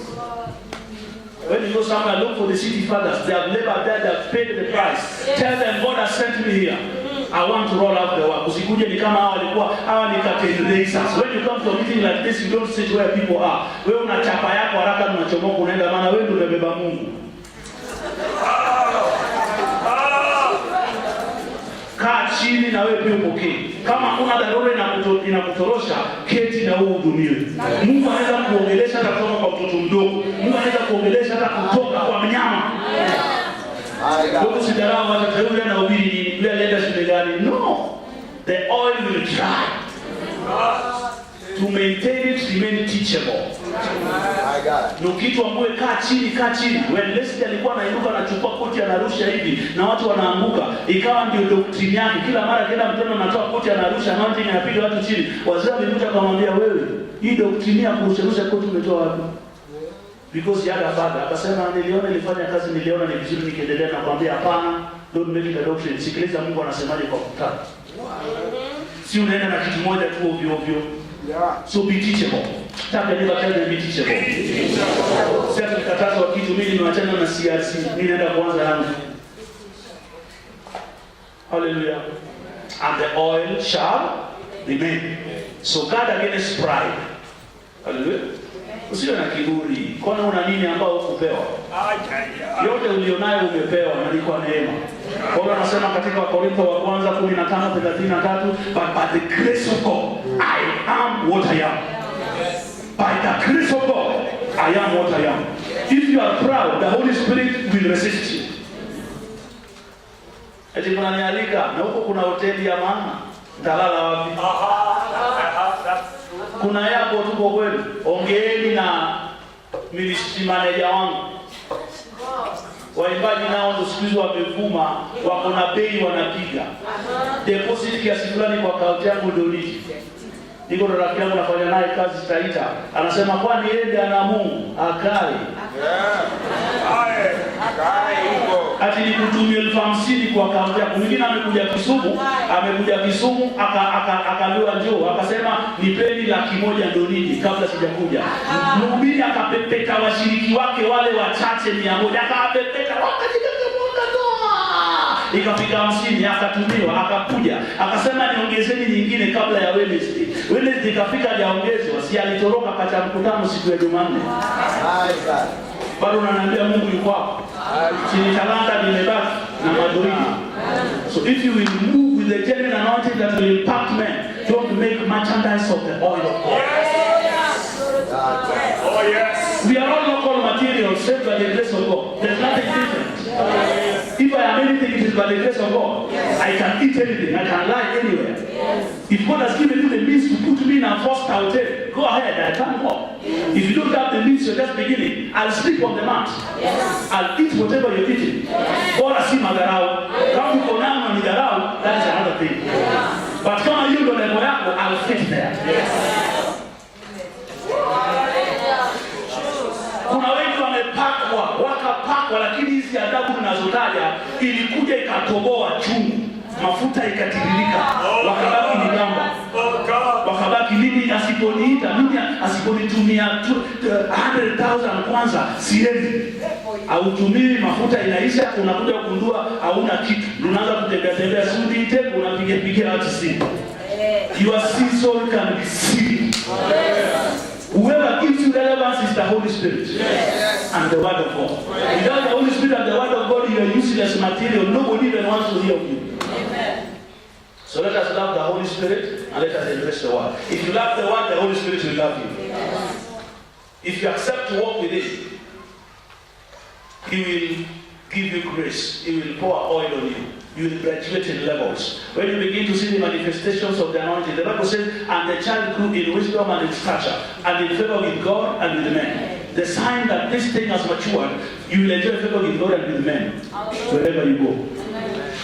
When you go somewhere, look for the city fathers. They have labored there, they have paid the price. Yes. Tell them, God has sent me here. I want to roll out the work. Usikuje ni kama hawa ni curtain raisers. When you come to a meeting like this, you don't sit where people are. Wewe unachapa yako haraka unachomoka unaenda, maana wewe ndio umebeba Mungu. Kaa chini na wewe pia upokee. Kama kuna dharura inakutorosha, keti na uhudumiwe. Mungu anaweza kuongelesha hata kutoka kwa mtoto mdogo. Mungu anaweza kuongelesha hata kutoka kwa mnyama. Mungu sidarau hata teule na ubiri ni bila lenda shule gani. No. The oil will try to maintain it, remain teachable. Nukitu ambaye kaa chini. When Leslie alikuwa anainuka anachukua koti anarusha hivi na watu wanaanguka, ikawa ndio doctrine yake. Kila mara kila mtoto anatoa koti anarusha na watu inapiga watu chini. Wazee walikuja akamwambia, wewe hii doctrine ya kurusha koti umetoa wapi? Because yaga bada akasema, niliona ilifanya kazi, niliona ni vizuri nikiendelea. Na kwambia hapana, don't make it a doctrine. Sikiliza Mungu anasemaje kwa kutaka. Si unaenda na kitu moja tu ovyo. So be teachable. Taka ni batali be teachable. Sasa nikataza wa kitu, mimi nimeachana na CRC, mimi naenda kuanza yangu. Hallelujah. And the oil shall remain. So God against pride. Hallelujah. Usiwe na kiburi. Kwani una nini ambao hukupewa? Yote ulionayo umepewa na ni kwa neema. Paulo anasema katika Korintho wa kwanza 15:33, but by the grace of God I am what I am. By the grace of God I am what I am. If you are proud, the Holy Spirit will resist you. Eti mnanialika na huko kuna hoteli ya maana. Nitalala wapi? Kuna yapo tuko kweli. Ongeeni na ministry manager wangu. Waimbaji nao ndio siku hizo wamevuma, wako na bei wanapiga. Deposit kiasi fulani kwa account yangu ndio liji. Niko na rafiki yangu nafanya naye kazi Taita. Anasema kwani yeye ana Mungu akae. Akae huko. Ati nikutumie 50,000 kwa account yako. Mwingine amekuja Kisumu, akaambiwa njoo, akasema nipeni 100,000 ndio liji kabla sijakuja. Mhubiri akapepeta washiriki wake wale wachache 100, akapepeta ikafika 50, akatumiwa, akakuja, akasema niongezeni nyingine kabla ya Wednesday. Wednesday ikafika hajaongezwa, si alitoroka katika mkutano siku ya Jumanne. Bado unaniambia Mungu yuko hapo. Chini talanta nimebaki na madoido. So if you will move with the genuine anointing that will impact men, don't make merchandise of the oil of God. Oh yes. We are all local materials saved by the grace of God. There's nothing different. If I am anything, it is by the grace of God. I can eat anything. I can lie anywhere. If God has given you the means to put me in a first hotel, go ahead. I can't walk. If you don't have the means, you're just beginning. I'll sleep on the mat. I'll eat whatever you're eating. Bora si madarau. Kama uko nao ni darau, that is another thing. But kama hiyo ndio level yako, I'll fit there. Kuna wengi wakapakwa, lakini hizi adabu tunazotaja ilikuja ikatoboa chungu, mafuta ikatiririka, wakabaki ni gamba. Wakabaki mimi asiponiita, mimi asiponitumia 100,000 kwanza siendi. Hautumii, mafuta inaisha, unakuja kugundua hauna kitu. Unaanza kutembea sudi tena unapiga watu simu. Your soul can be seen. Whoever gives you relevance is the Holy Spirit and the Word of God. Without the Holy Spirit and the Word of God, you are useless material. Nobody even wants to hear of you. So let us love the Holy Spirit and let us embrace the Word. If you love the Word, the Holy Spirit will love you. If you accept to walk with Him, He will give you grace. He will pour oil on you. You will graduate in levels. When you begin to see the manifestations of the anointing, the Bible says, and the child grew in wisdom and in stature, and in favor with God and with men. The sign that this thing has matured, you will enjoy favor with God and with men, wherever you go.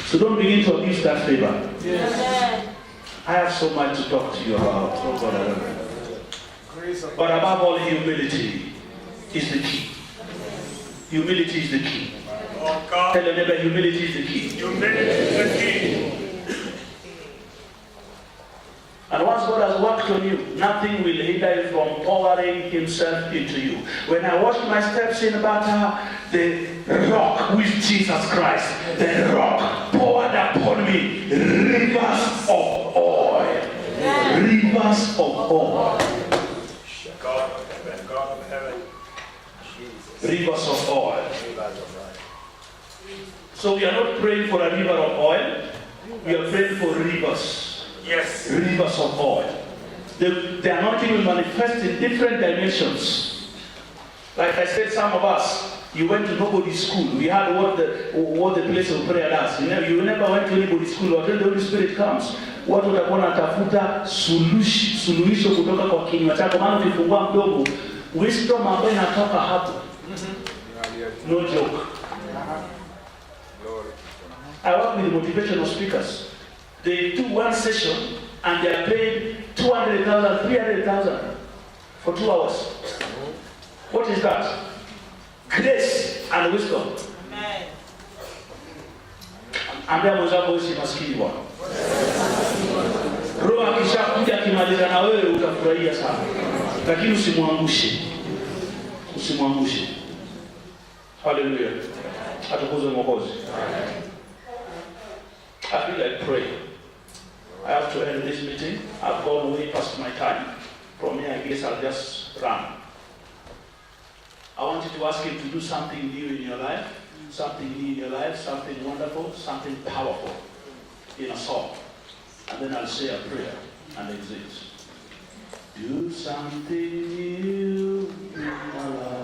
So don't begin to abuse that favor. I have so much to talk to you about. Oh God, I love you. But above all, humility is the key. Humility is the key. Tell your neighbor, humility is the key. Humility is the key. And once God has worked on you, nothing will hinder him from pouring himself into you. When I washed my steps in battle, the rock with Jesus Christ, the rock poured upon me rivers of oil. Rivers of oil. God of heaven, God of heaven. Rivers of oil. So we are not praying for a river of oil. We are praying for rivers. Yes. Rivers of oil. The anointing will manifest in different dimensions. Like I said, some of us, you went to nobody's school. We had what the place of prayer does. You never went to anybody's school. Or when the Holy Spirit comes, watu watakuwa wanatafuta suluhisho kutoka kwa kinywa chako. Maana ukifungua mdomo, wisdom ambayo inatoka hapo. No joke. I work with motivational speakers. They do one session and they are paid 200,000, 300,000 for 2 hours. What is that? Grace and wisdom. Amen. Ambia mwenzako usi maskini bwana. Roho akishakuja akimaliza na wewe utafurahia sana. Lakini usimwangushe. Usimwangushe. Hallelujah. Atukuzwe Mwokozi. I feel like praying. I have to end this meeting. I've gone way past my time. From here, I guess I'll just run. I want you to ask Him to do something new in your life, something new in your life, something wonderful, something powerful in a song. And then I'll say a prayer and exit. Do something new in my life.